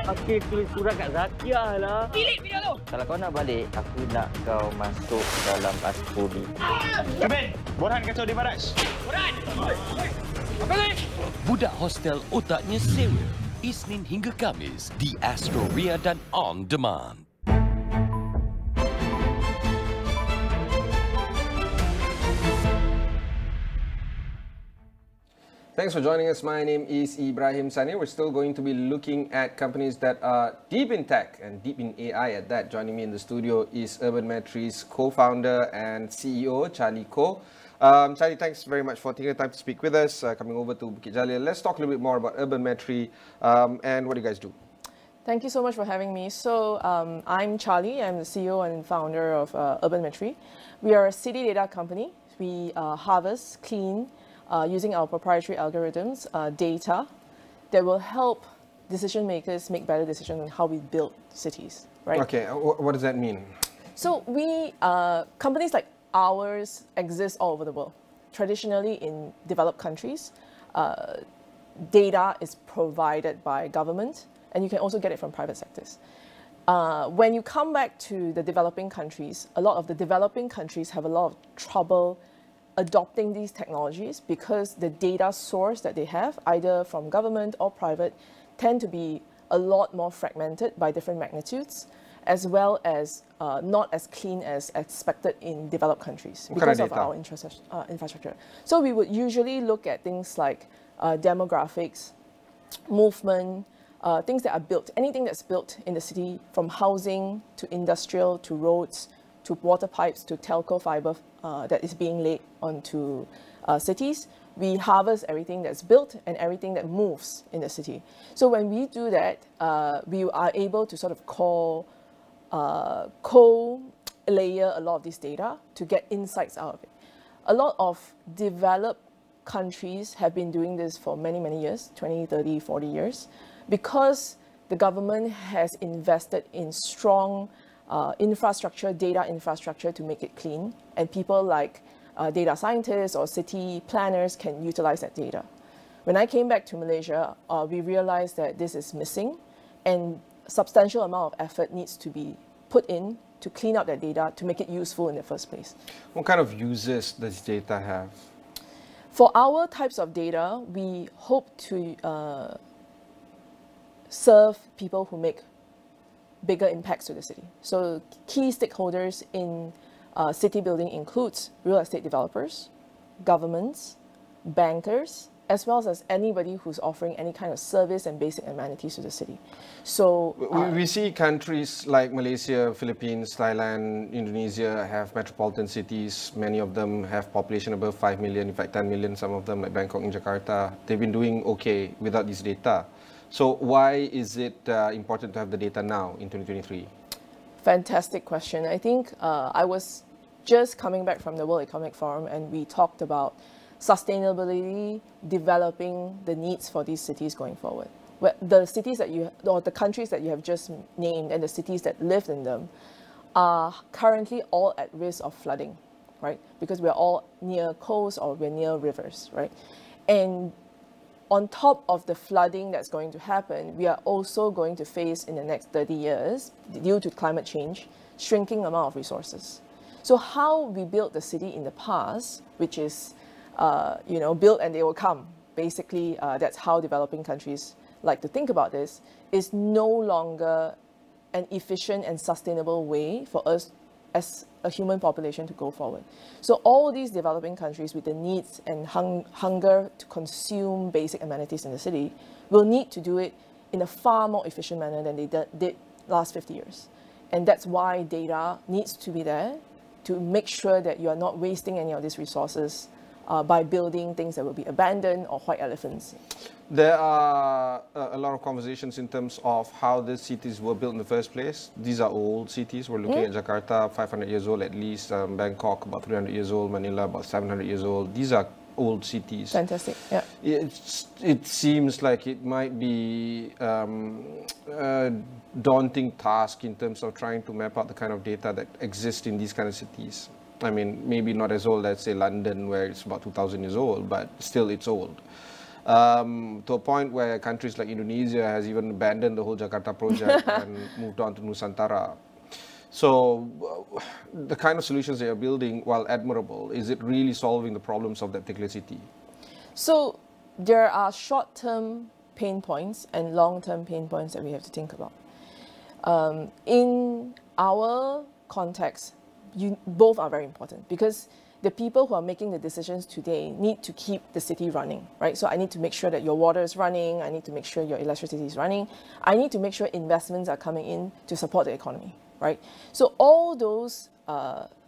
Okey, tulis surat kat Zakia lah. Pilih video tu. Kalau kau nak balik, aku nak kau masuk dalam Astro ni. Kevin, Borhan kacau di baraj. Borhan! Apa ni? Budak hostel otaknya sewa. Isnin hingga Khamis di Astro Ria dan On Demand. Thanks for joining us. My name is Ibrahim Sani. We're still going to be looking at companies that are deep in tech and deep in AI at that. Joining me in the studio is Urban Metri's co-founder and CEO, Charlie Koh. Charlie, thanks very much for taking the time to speak with us, coming over to Bukit Jalil. Let's talk a little bit more about Urban Metri and what do you guys do? Thank you so much for having me. So I'm Charlie. I'm the CEO and founder of Urban Metri. We are a city data company. We harvest, clean, using our proprietary algorithms, data that will help decision makers make better decisions on how we build cities, right? Okay, what does that mean? So we, companies like ours exist all over the world. Traditionally in developed countries, data is provided by government, and you can also get it from private sectors. When you come back to the developing countries, a lot of the developing countries have a lot of trouble adopting these technologies because the data source that they have, either from government or private, tend to be a lot more fragmented by different magnitudes, as well as not as clean as expected in developed countries because of our infrastructure. So we would usually look at things like demographics, movement, things that are built, anything that's built in the city, from housing to industrial to roads to water pipes to telco fiber that is being laid onto cities. We harvest everything that's built and everything that moves in the city. So when we do that, we are able to sort of co-layer a lot of this data to get insights out of it. A lot of developed countries have been doing this for many, many years, 20, 30, 40 years, because the government has invested in strong infrastructure, data infrastructure to make it clean, and people like data scientists or city planners can utilize that data. When I came back to Malaysia, we realized that this is missing, and substantial amount of effort needs to be put in to clean up that data to make it useful in the first place. What kind of users does data have? For our types of data, we hope to serve people who make bigger impacts to the city. So key stakeholders in city building includes real estate developers, governments, bankers, as well as anybody who's offering any kind of service and basic amenities to the city. So we see countries like Malaysia, Philippines, Thailand, Indonesia have metropolitan cities. Many of them have population above 5 million, in fact 10 million, some of them like Bangkok and Jakarta. They've been doing okay without this data. So why is it important to have the data now in 2023? Fantastic question. I think I was just coming back from the World Economic Forum, and we talked about sustainability developing the needs for these cities going forward. Where the cities that you, or the countries that you have just named and the cities that live in them are currently all at risk of flooding, right? Because we're all near coast or we're near rivers, right? And on top of the flooding that's going to happen, we are also going to face in the next 30 years, due to climate change, shrinking amount of resources. So how we built the city in the past, which is, build and they will come. Basically, that's how developing countries like to think about this, is no longer and efficient and sustainable way for us as a human population to go forward. So all these developing countries with the needs and hunger to consume basic amenities in the city will need to do it in a far more efficient manner than they did last 50 years. And that's why data needs to be there to make sure that you are not wasting any of these resources by building things that will be abandoned or white elephants. There are a lot of conversations in terms of how the cities were built in the first place. These are old cities. We're looking at Jakarta, 500 years old at least, Bangkok, about 300 years old, Manila, about 700 years old. These are old cities. Fantastic, yeah. It seems like it might be a daunting task in terms of trying to map out the kind of data that exists in these kind of cities. I mean, maybe not as old as, say, London, where it's about 2,000 years old, but still it's old. To a point where countries like Indonesia has even abandoned the whole Jakarta project and moved on to Nusantara. So the kind of solutions they are building, while admirable, is it really solving the problems of that particular city? So there are short-term pain points and long-term pain points that we have to think about. In our context, both are very important because the people who are making the decisions today need to keep the city running, right? So I need to make sure that your water is running. I need to make sure your electricity is running. I need to make sure investments are coming in to support the economy, right? So all those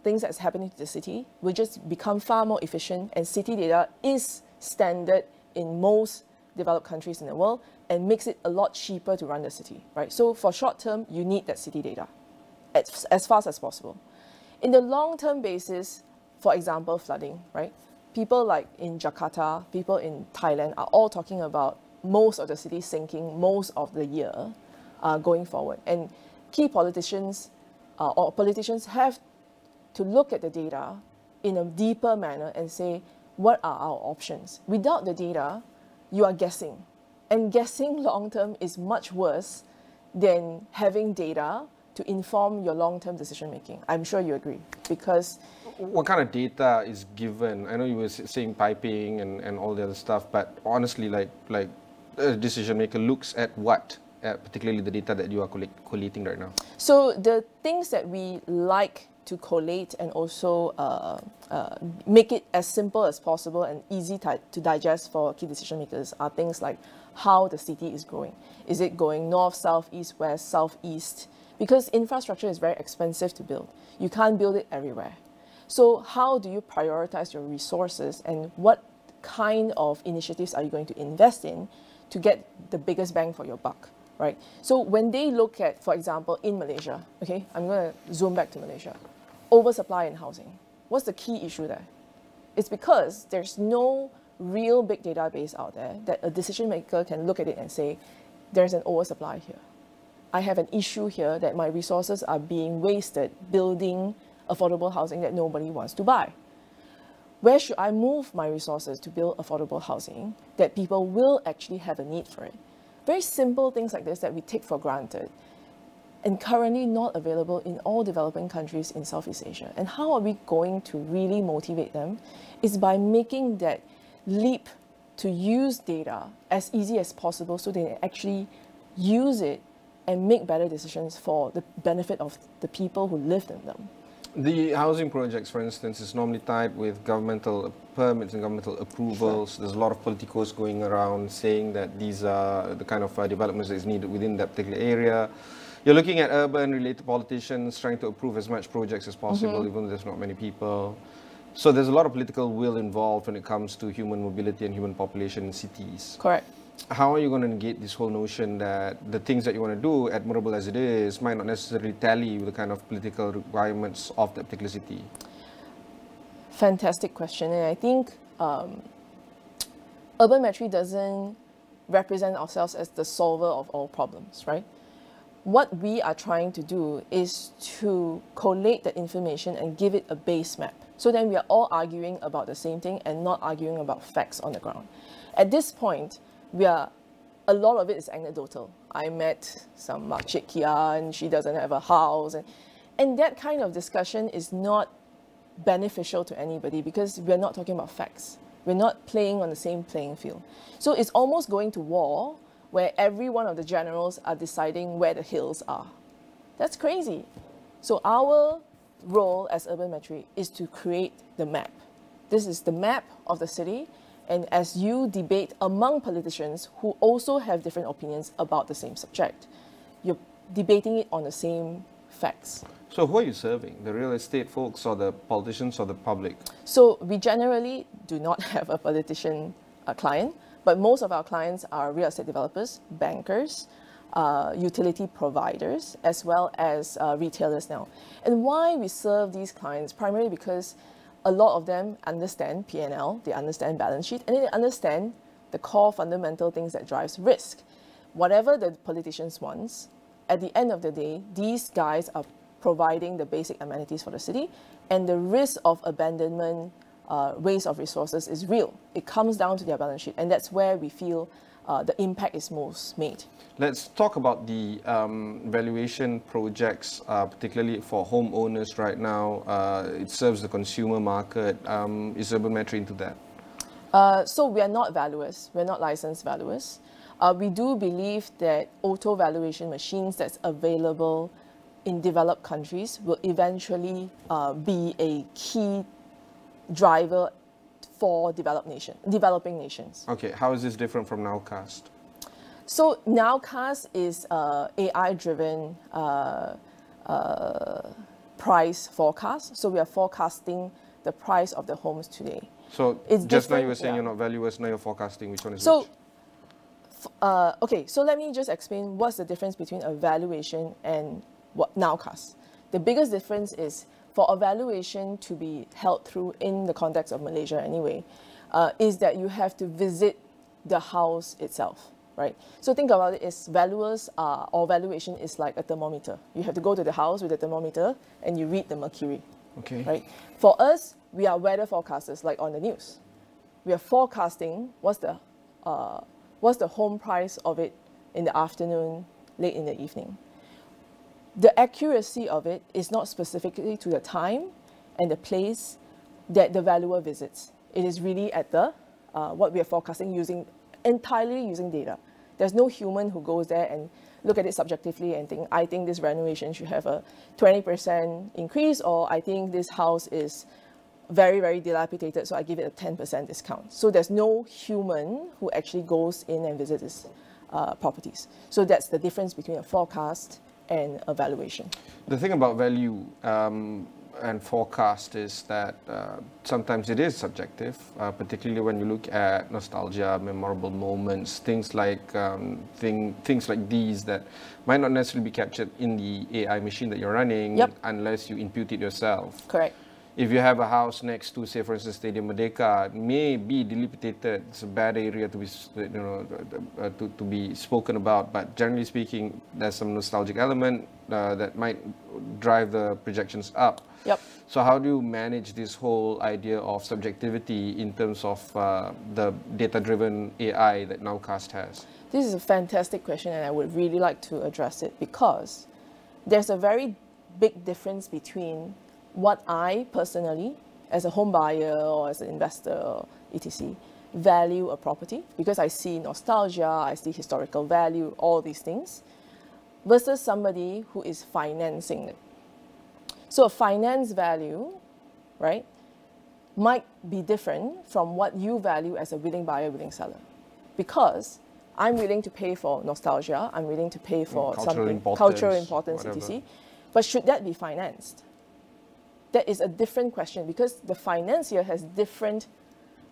things that's happening to the city will just become far more efficient, and city data is standard in most developed countries in the world and makes it a lot cheaper to run the city, right? So for short term, you need that city data as fast as possible. In the long-term basis, for example, flooding, right? People like in Jakarta, people in Thailand are all talking about most of the city sinking most of the year going forward. And key politicians or politicians have to look at the data in a deeper manner and say, what are our options? Without the data, you are guessing. And guessing long-term is much worse than having data to inform your long-term decision-making. I'm sure you agree, because what kind of data is given? I know you were saying piping and all the other stuff, but honestly, like a decision maker looks at what, particularly the data that you are collating right now? So the things that we like to collate and also make it as simple as possible and easy to digest for key decision makers are things like how the city is growing. Is it going north, south, east, west, southeast? Because infrastructure is very expensive to build. You can't build it everywhere. So how do you prioritize your resources, and what kind of initiatives are you going to invest in to get the biggest bang for your buck, right? So when they look at, for example, in Malaysia, okay, I'm going to zoom back to Malaysia, oversupply in housing. What's the key issue there? It's because there's no real big database out there that a decision maker can look at it and say, there's an oversupply here. I have an issue here that my resources are being wasted building affordable housing that nobody wants to buy. Where should I move my resources to build affordable housing that people will actually have a need for it? Very simple things like this that we take for granted and currently not available in all developing countries in Southeast Asia. And how are we going to really motivate them is by making that leap to use data as easy as possible so they actually use it and make better decisions for the benefit of the people who live in them. The housing projects, for instance, is normally tied with governmental permits and governmental approvals. There's a lot of politicos going around saying that these are the kind of developments that is needed within that particular area. You're looking at urban-related politicians trying to approve as much projects as possible, even though there's not many people. So there's a lot of political will involved when it comes to human mobility and human population in cities. Correct. How are you going to negate this whole notion that the things that you want to do, admirable as it is, might not necessarily tally with the kind of political requirements of that particular city? Fantastic question. And I think urbanmetry doesn't represent ourselves as the solver of all problems, right? What we are trying to do is to collate the information and give it a base map. So then we are all arguing about the same thing and not arguing about facts on the ground. At this point, a lot of it is anecdotal. I met some makcik Kia and she doesn't have a house. And that kind of discussion is not beneficial to anybody because we're not talking about facts. We're not playing on the same playing field. So it's almost going to war where every one of the generals are deciding where the hills are. That's crazy. So our role as Urban Metri is to create the map. This is the map of the city, and as you debate among politicians who also have different opinions about the same subject, you're debating it on the same facts. So who are you serving? The real estate folks or the politicians or the public? So we generally do not have a politician client, but most of our clients are real estate developers, bankers, utility providers, as well as retailers now. And why we serve these clients? Primarily because a lot of them understand P&L, they understand balance sheet, and they understand the core fundamental things that drives risk. Whatever the politicians want, at the end of the day, these guys are providing the basic amenities for the city, and the risk of abandonment, waste of resources is real. It comes down to their balance sheet, and that's where we feel the impact is most made. Let's talk about the valuation projects, particularly for homeowners right now. It serves the consumer market. Is Urban Metri into that? So we are not valuers. We're not licensed valuers. We do believe that auto valuation machines that's available in developed countries will eventually be a key driver for developing nations. Okay, how is this different from Nowcast? So Nowcast is AI-driven price forecast. So we are forecasting the price of the homes today. So it's just now you were saying yeah. you're not valuers, now you're forecasting. Which one is so, which? Okay, so let me just explain what's the difference between a valuation and what Nowcast. The biggest difference is for a valuation to be held through in the context of Malaysia anyway, is that you have to visit the house itself, right? So think about it as valuers or valuation is like a thermometer. You have to go to the house with a thermometer and you read the mercury, okay. right? For us, we are weather forecasters like on the news. We are forecasting what's the home price of it in the afternoon, late in the evening. The accuracy of it is not specifically to the time and the place that the valuer visits. It is really at the what we are forecasting entirely using data. There's no human who goes there and look at it subjectively and think, I think this renovation should have a 20% increase, or I think this house is very, very dilapidated, so I give it a 10% discount. So there's no human who actually goes in and visits these properties. So that's the difference between a forecast and a valuation. The thing about value and forecast is that sometimes it is subjective, particularly when you look at nostalgia, memorable moments, things like things like these that might not necessarily be captured in the AI machine that you're running unless you impute it yourself. Correct. If you have a house next to, say, for instance, Stadium Merdeka, it may be dilapidated. It's a bad area to be, to be spoken about. But generally speaking, there's some nostalgic element that might drive the projections up. Yep. So how do you manage this whole idea of subjectivity in terms of the data-driven AI that Nowcast has? This is a fantastic question, and I would really like to address it because there's a very big difference between what I personally, as a home buyer or as an investor, or etc., value a property because I see nostalgia, I see historical value, all these things, versus somebody who is financing it. So a finance value, right, might be different from what you value as a willing buyer, willing seller. Because I'm willing to pay for nostalgia, I'm willing to pay for cultural importance, etc. But should that be financed? That is a different question because the financier has different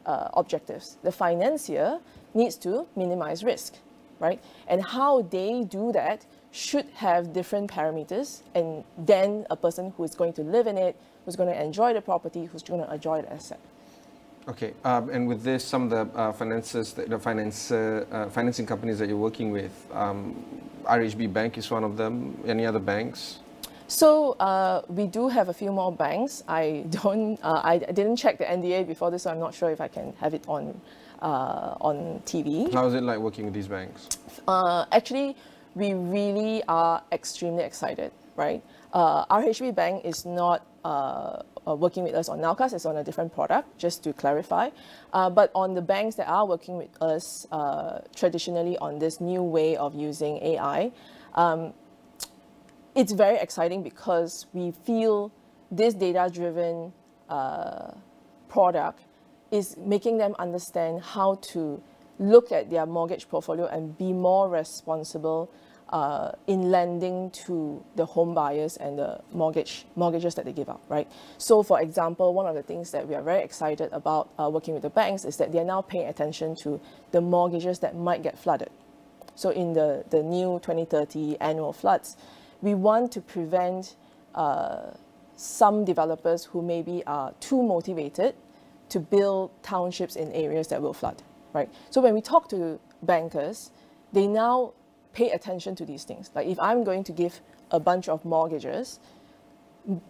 objectives. The financier needs to minimize risk, right? And how they do that should have different parameters, and then a person who is going to live in it, who's going to enjoy the property, who's going to enjoy the asset. Okay, and with this, some of the financing companies that you're working with, RHB Bank is one of them. Any other banks? So we do have a few more banks. I didn't check the NDA before this, so I'm not sure if I can have it on TV. How is it like working with these banks? Actually, we really are extremely excited, right? RHB Bank is not working with us on Nowcast, it's on a different product, just to clarify. But on the banks that are working with us traditionally on this new way of using AI, it's very exciting because we feel this data-driven product is making them understand how to look at their mortgage portfolio and be more responsible in lending to the home buyers and the mortgages that they give out, right? So for example, one of the things that we are very excited about working with the banks is that they are now paying attention to the mortgages that might get flooded. So in the new 2030 annual floods, we want to prevent some developers who maybe are too motivated to build townships in areas that will flood, right? So when we talk to bankers, they now pay attention to these things. Like if I'm going to give a bunch of mortgages,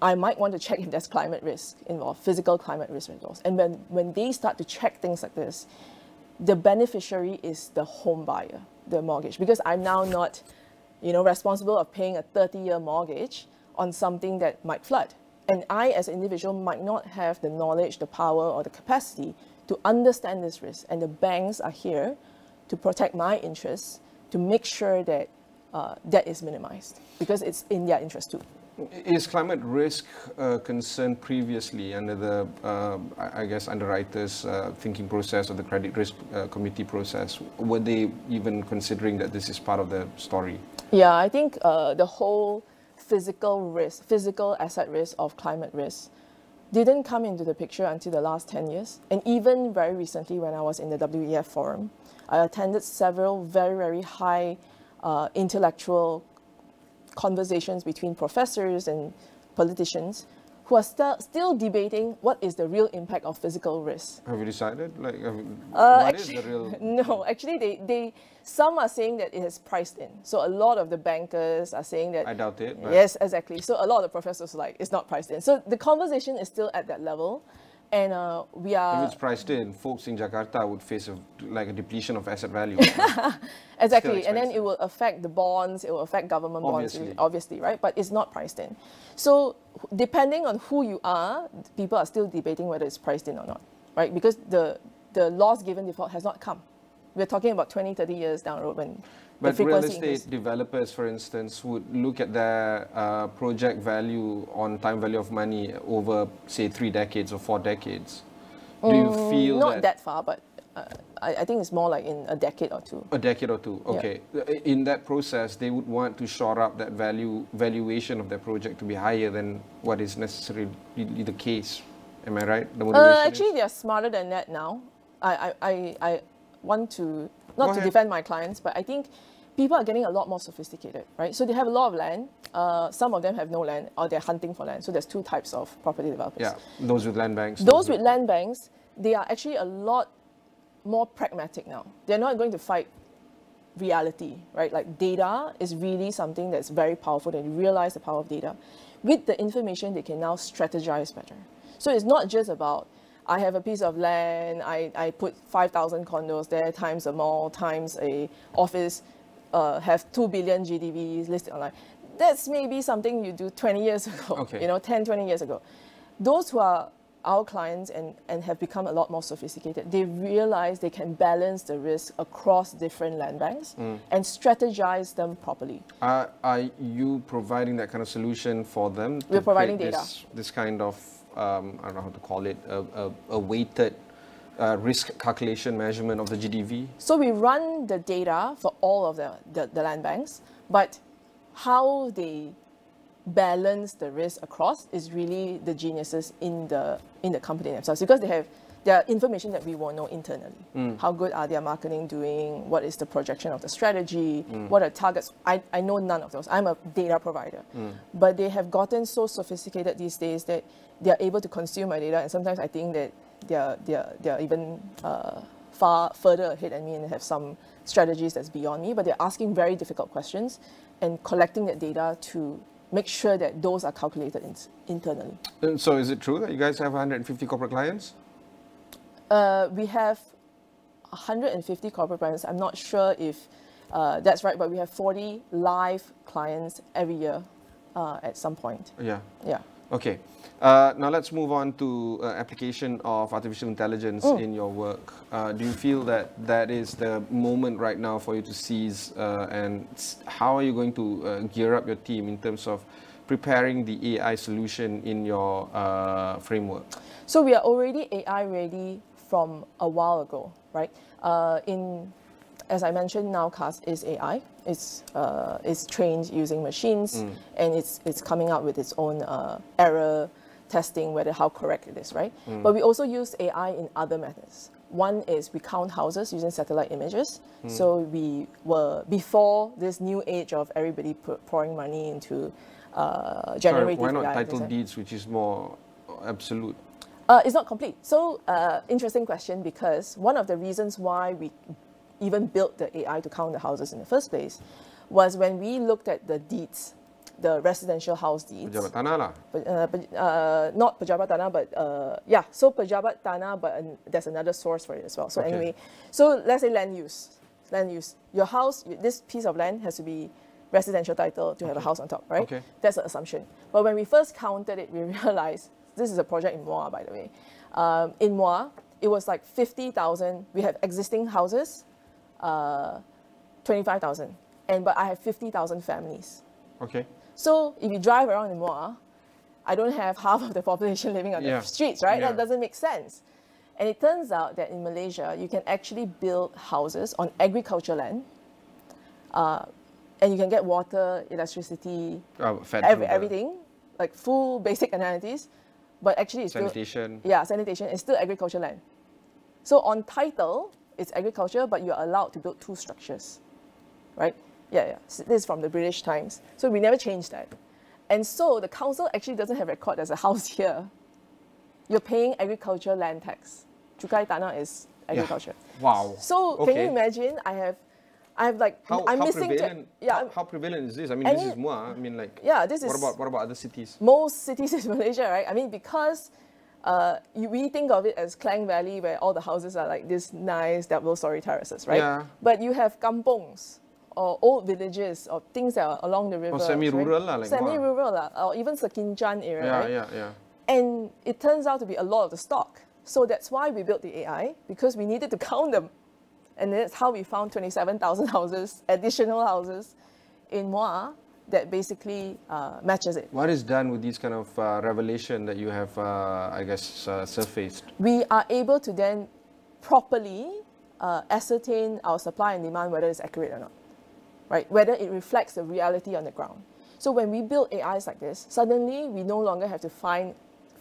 I might want to check if there's climate risk involved, physical climate risk involved. And when they start to check things like this, the beneficiary is the home buyer, the mortgage, because I'm now not, responsible of paying a 30-year mortgage on something that might flood. And I, as an individual, might not have the knowledge, the power, or the capacity to understand this risk. And the banks are here to protect my interests, to make sure that that is minimized, because it's in their interest too. Is climate risk concerned previously under the, I guess, underwriters' thinking process or the credit risk committee process? Were they even considering that this is part of the story? Yeah, I think the whole physical asset risk of climate risk didn't come into the picture until the last 10 years. And even very recently when I was in the WEF forum, I attended several very, very high intellectual conversations between professors and politicians who are still debating what is the real impact of physical risk. Have you decided? What is the real... No, actually, some are saying that it is priced in. So a lot of the bankers are saying that... I doubt it. But... Yes, exactly. So a lot of the professors are like, it's not priced in. So the conversation is still at that level. And we are... If it's priced in, folks in Jakarta would face a depletion of asset value. Exactly, and then it will affect the bonds, it will affect government bonds, obviously, right? But it's not priced in. So depending on who you are, people are still debating whether it's priced in or not, right? Because the loss given default has not come. We're talking about 20, 30 years down the road when But real estate developers, for instance, would look at their project value on time value of money over, say, 3 decades or 4 decades. Do you feel not that far, but I think it's more like in a decade or two. A decade or two, okay. Yeah. In that process, they would want to shore up that valuation of their project to be higher than what is necessarily the case. Am I right? The motivation actually, they are smarter than that now. I want to, not to defend my clients, but I think people are getting a lot more sophisticated, right? So they have a lot of land. Some of them have no land, or they're hunting for land. So there's 2 types of property developers. Yeah, those with land banks. Those with land banks, they are actually a lot more pragmatic now. They're not going to fight reality, right? Like data is really something that's very powerful. They realize the power of data. With the information, they can now strategize better. So it's not just about, I have a piece of land, I put 5,000 condos there, times a mall, times a office, have 2 billion GDVs listed online. That's maybe something you do 20 years ago, 10, 20 years ago. Those who are our clients and have become a lot more sophisticated, they realize they can balance the risk across different land banks and strategize them properly. Are you providing that kind of solution for them? We're providing data. This kind of, I don't know how to call it, a weighted risk calculation measurement of the GDV? So we run the data for all of the land banks, but how they balance the risk across is really the geniuses in the company themselves, because they have their information that we won't know internally. How good are their marketing doing? What is the projection of the strategy? What are targets? I know none of those. I'm a data provider. But they have gotten so sophisticated these days that they are able to consume my data, and sometimes I think that they're even far further ahead than me and have some strategies that's beyond me, but they're asking very difficult questions and collecting that data to make sure that those are calculated internally. And so is it true that you guys have 150 corporate clients? We have 150 corporate clients. I'm not sure if that's right, but we have 40 live clients every year at some point. Yeah. Yeah. Okay. Now let's move on to application of artificial intelligence in your work. Do you feel that that is the moment right now for you to seize, and how are you going to gear up your team in terms of preparing the AI solution in your framework? So we are already AI ready from a while ago, right? As I mentioned, Nowcast is AI. It's trained using machines, and it's coming out with its own error testing whether how correct it is, right? But we also use AI in other methods. One is we count houses using satellite images. So we were, before this new age of everybody pouring money into generative Why not AI, title deeds, which is more absolute? It's not complete. So interesting question, because one of the reasons why we even built the AI to count the houses in the first place was when we looked at the deeds, the residential house deeds. Pejabat tanah lah. Not pejabat tanah, but yeah, so pejabat tanah, but there's another source for it as well. So anyway, so let's say land use. Your house, this piece of land has to be residential title to have a house on top, right? That's an assumption. But when we first counted it, we realized, this is a project in Moa, by the way. In Moa, it was like 50,000. We have existing houses, 25,000. But I have 50,000 families. Okay. So if you drive around in Moa, I don't have half of the population living on the streets, right? That doesn't make sense. And it turns out that in Malaysia, you can actually build houses on agriculture land, and you can get water, electricity, everything, like full basic amenities, but actually it's sanitation. Sanitation is still agriculture land. So on title, it's agriculture, but you're allowed to build 2 structures, right? So this is from the British Times. So we never changed that. And so the council actually doesn't have record as a house here. You're paying agriculture land tax. Cukai tanah is agriculture. Wow. So can you imagine? I have like I'm missing. How prevalent is this? I mean, this is Moa. I mean, like. This is. What about other cities? Most cities in Malaysia, right? I mean, because we think of it as Klang Valley, where all the houses are like this nice double-story terraces, right? Yeah. But you have kampongs, or old villages, or things that are along the river. Or semi-rural, right? like semi-rural, or even Sekinjan area, right? Yeah. And it turns out to be a lot of the stock. So that's why we built the AI, because we needed to count them. And that's how we found 27,000 houses, additional houses in Moa that basically matches it. What is done with these kind of revelation that you have, I guess, surfaced? We are able to then properly ascertain our supply and demand, whether it's accurate or not, right? Whether it reflects the reality on the ground. So when we build AIs like this, suddenly we no longer have to find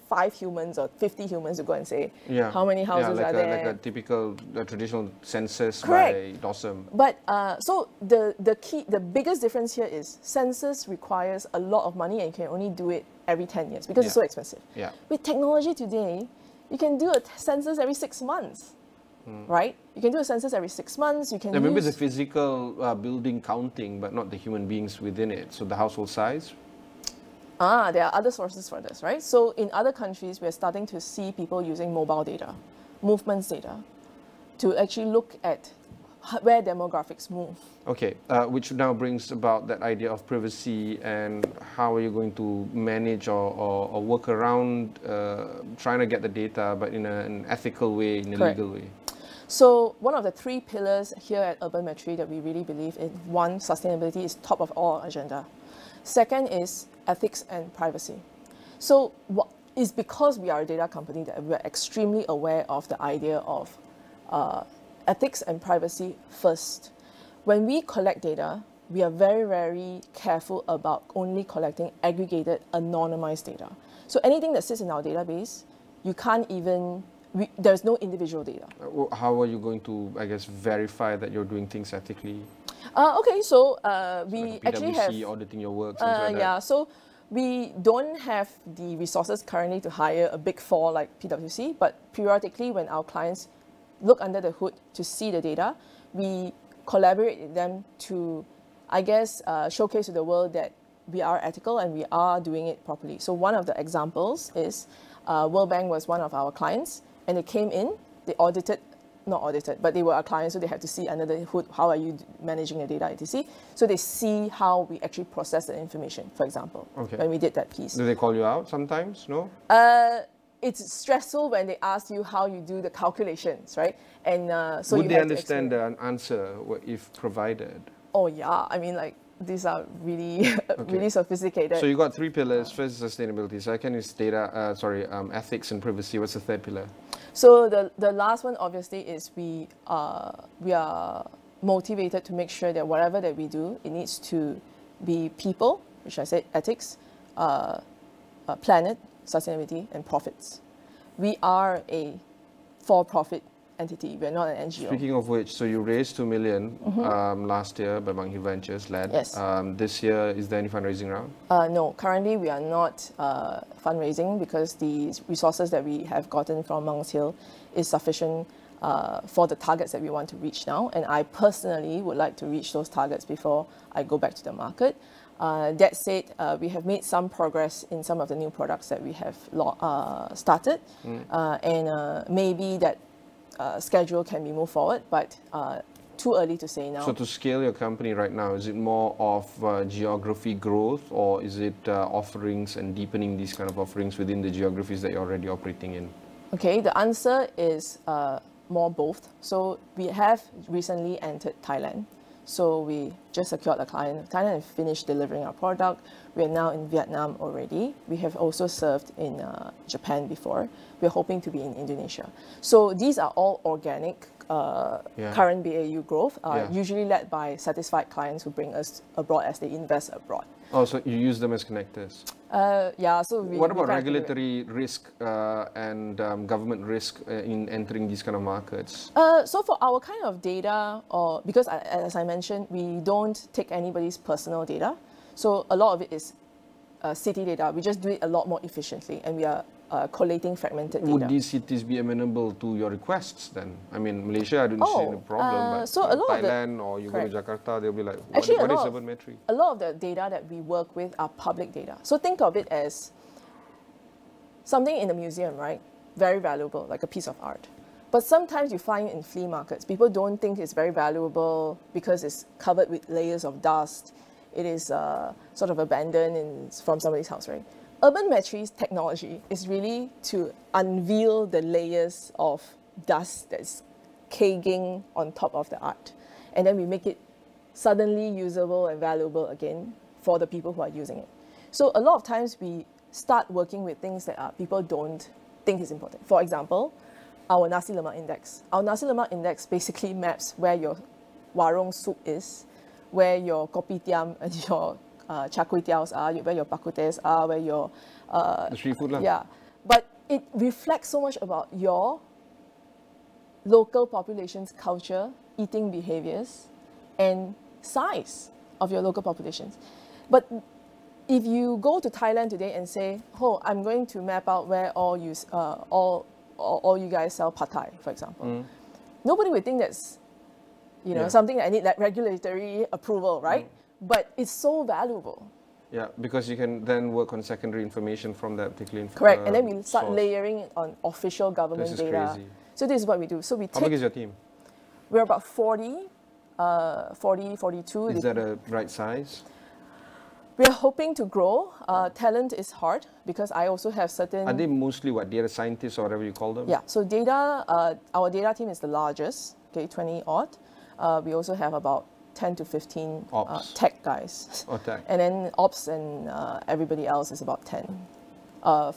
5 humans or 50 humans to go and say how many houses are there. Like a typical traditional census by DOSM. But so the biggest difference here is census requires a lot of money, and you can only do it every 10 years because it's so expensive. With technology today, you can do a census every 6 months. Right? You can do a census every 6 months. You can maybe the physical building counting, but not the human beings within it. So the household size. There are other sources for this, right? So in other countries, we're starting to see people using mobile data, movements data, to actually look at where demographics move. Okay, which now brings about that idea of privacy, and how are you going to manage or work around trying to get the data, but in an ethical way, in a legal way? So one of the 3 pillars here at Urban Metri that we really believe in, 1, sustainability is top of our agenda. Second is ethics and privacy. So it's because we are a data company that we're extremely aware of the idea of ethics and privacy first. When we collect data, we are very, very careful about only collecting aggregated, anonymized data. So anything that sits in our database, you can't even, there's no individual data. How are you going to, I guess, verify that you're doing things ethically? Okay, so we like actually have auditing your work, like that. So we don't have the resources currently to hire a big 4 like PwC, but periodically when our clients look under the hood to see the data, we collaborate with them to, I guess, showcase to the world that we are ethical and we are doing it properly. So one of the examples is World Bank was one of our clients, and they came in, they audited not audited, but they were our clients, so they had to see under the hood, how are you managing the data, etc. So they see how we actually process the information, for example, when we did that piece. Do they call you out sometimes? No? It's stressful when they ask you how you do the calculations, right? And so would you they have understand the answer if provided? Oh yeah, I mean, like, these are really, really sophisticated. So you got 3 pillars. First is sustainability. Second is data. Ethics and privacy. What's the third pillar? So the last one obviously is we are motivated to make sure that whatever that we do, it needs to be people, which I said ethics, planet, sustainability, and profits. We are a for-profit entity. We're not an NGO. Speaking of which, so you raised 2 million last year by Banghi Ventures led. Yes. This year, is there any fundraising round? No, currently we are not fundraising because the resources that we have gotten from Monk's Hill is sufficient for the targets that we want to reach now. And I personally would like to reach those targets before I go back to the market. That said, we have made some progress in some of the new products that we have started. And maybe that schedule can be moved forward, but too early to say now. So to scale your company right now, is it more of geography growth, or is it offerings and deepening these kind of offerings within the geographies that you're already operating in? Okay, the answer is more both. So we have recently entered Thailand. So we just secured a client in Thailand and finished delivering our product. We are now in Vietnam already. We have also served in Japan before. We're hoping to be in Indonesia. So these are all organic current BAU growth, usually led by satisfied clients who bring us abroad as they invest abroad. Oh, so you use them as connectors? Yeah, so what about regulatory risk and government risk in entering these kind of markets? So for our kind of data, because as I mentioned, we don't take anybody's personal data. So a lot of it is city data. We just do it a lot more efficiently, and we are collating fragmented data. Would these cities be amenable to your requests then? I mean, Malaysia, I don't see any problem, but so a lot Thailand or you go to Jakarta, they'll be like, what is urbanmetry? A lot of the data that we work with are public data. So think of it as something in a museum, right? Very valuable, like a piece of art. But sometimes you find in flea markets, people don't think it's very valuable because it's covered with layers of dust. It is sort of abandoned from somebody's house, right? Urbanmetry's technology is really to unveil the layers of dust that's caking on top of the art. And then we make it suddenly usable and valuable again for the people who are using it. So a lot of times we start working with things that people don't think is important. For example, our Nasi Lemak Index. Our Nasi Lemak Index basically maps where your warung soup is, where your kopitiam and your char kway teows are, where your bak kut tehs are, where your... the street food lah. Yeah, but it reflects so much about your local population's culture, eating behaviors, and size of your local populations. But if you go to Thailand today and say, oh, I'm going to map out where all you guys sell pad thai, for example, nobody would think that's something that I need that regulatory approval, right? But it's so valuable. Yeah, because you can then work on secondary information from that particular information. Correct, and then we start layering it on official government data. This is crazy. So this is what we do. So we How big is your team? We're about 40, 42. Is that a right size? We're hoping to grow. Talent is hard because I also have certain... Are they mostly what, data scientists or whatever you call them? Yeah, so data, our data team is the largest, okay, 20 odd. We also have about 10 to 15 tech guys. Tech. And then ops and everybody else is about 10. 5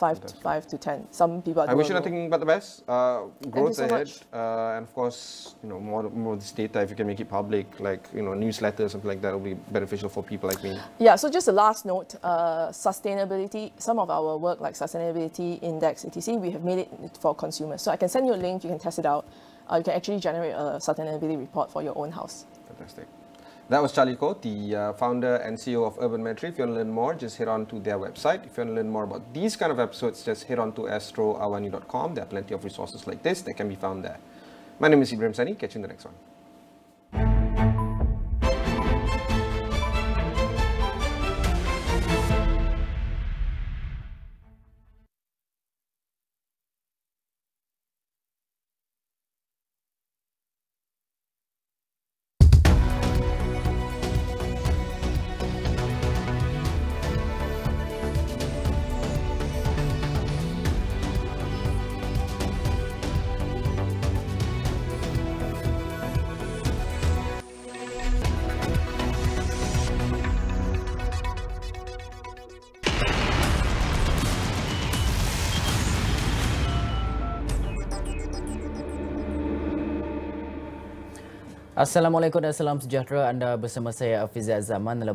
to 10. Some people are I wish you nothing but the best. Growth so ahead. And of course, more of this data, if you can make it public, like, newsletters, something like that will be beneficial for people like me. Yeah, so just a last note, sustainability, some of our work like sustainability index, etc., we have made it for consumers. So I can send you a link, you can test it out. You can actually generate a sustainability report for your own house. Fantastic. That was Charlie Koh, the founder and CEO of Urbanmetry. If you want to learn more, just head on to their website. If you want to learn more about these kind of episodes, just head on to astroawani.com. There are plenty of resources like this that can be found there. My name is Ibrahim Sani. Catch you in the next one. Assalamualaikum dan salam sejahtera. Anda bersama saya Afizah Zaman.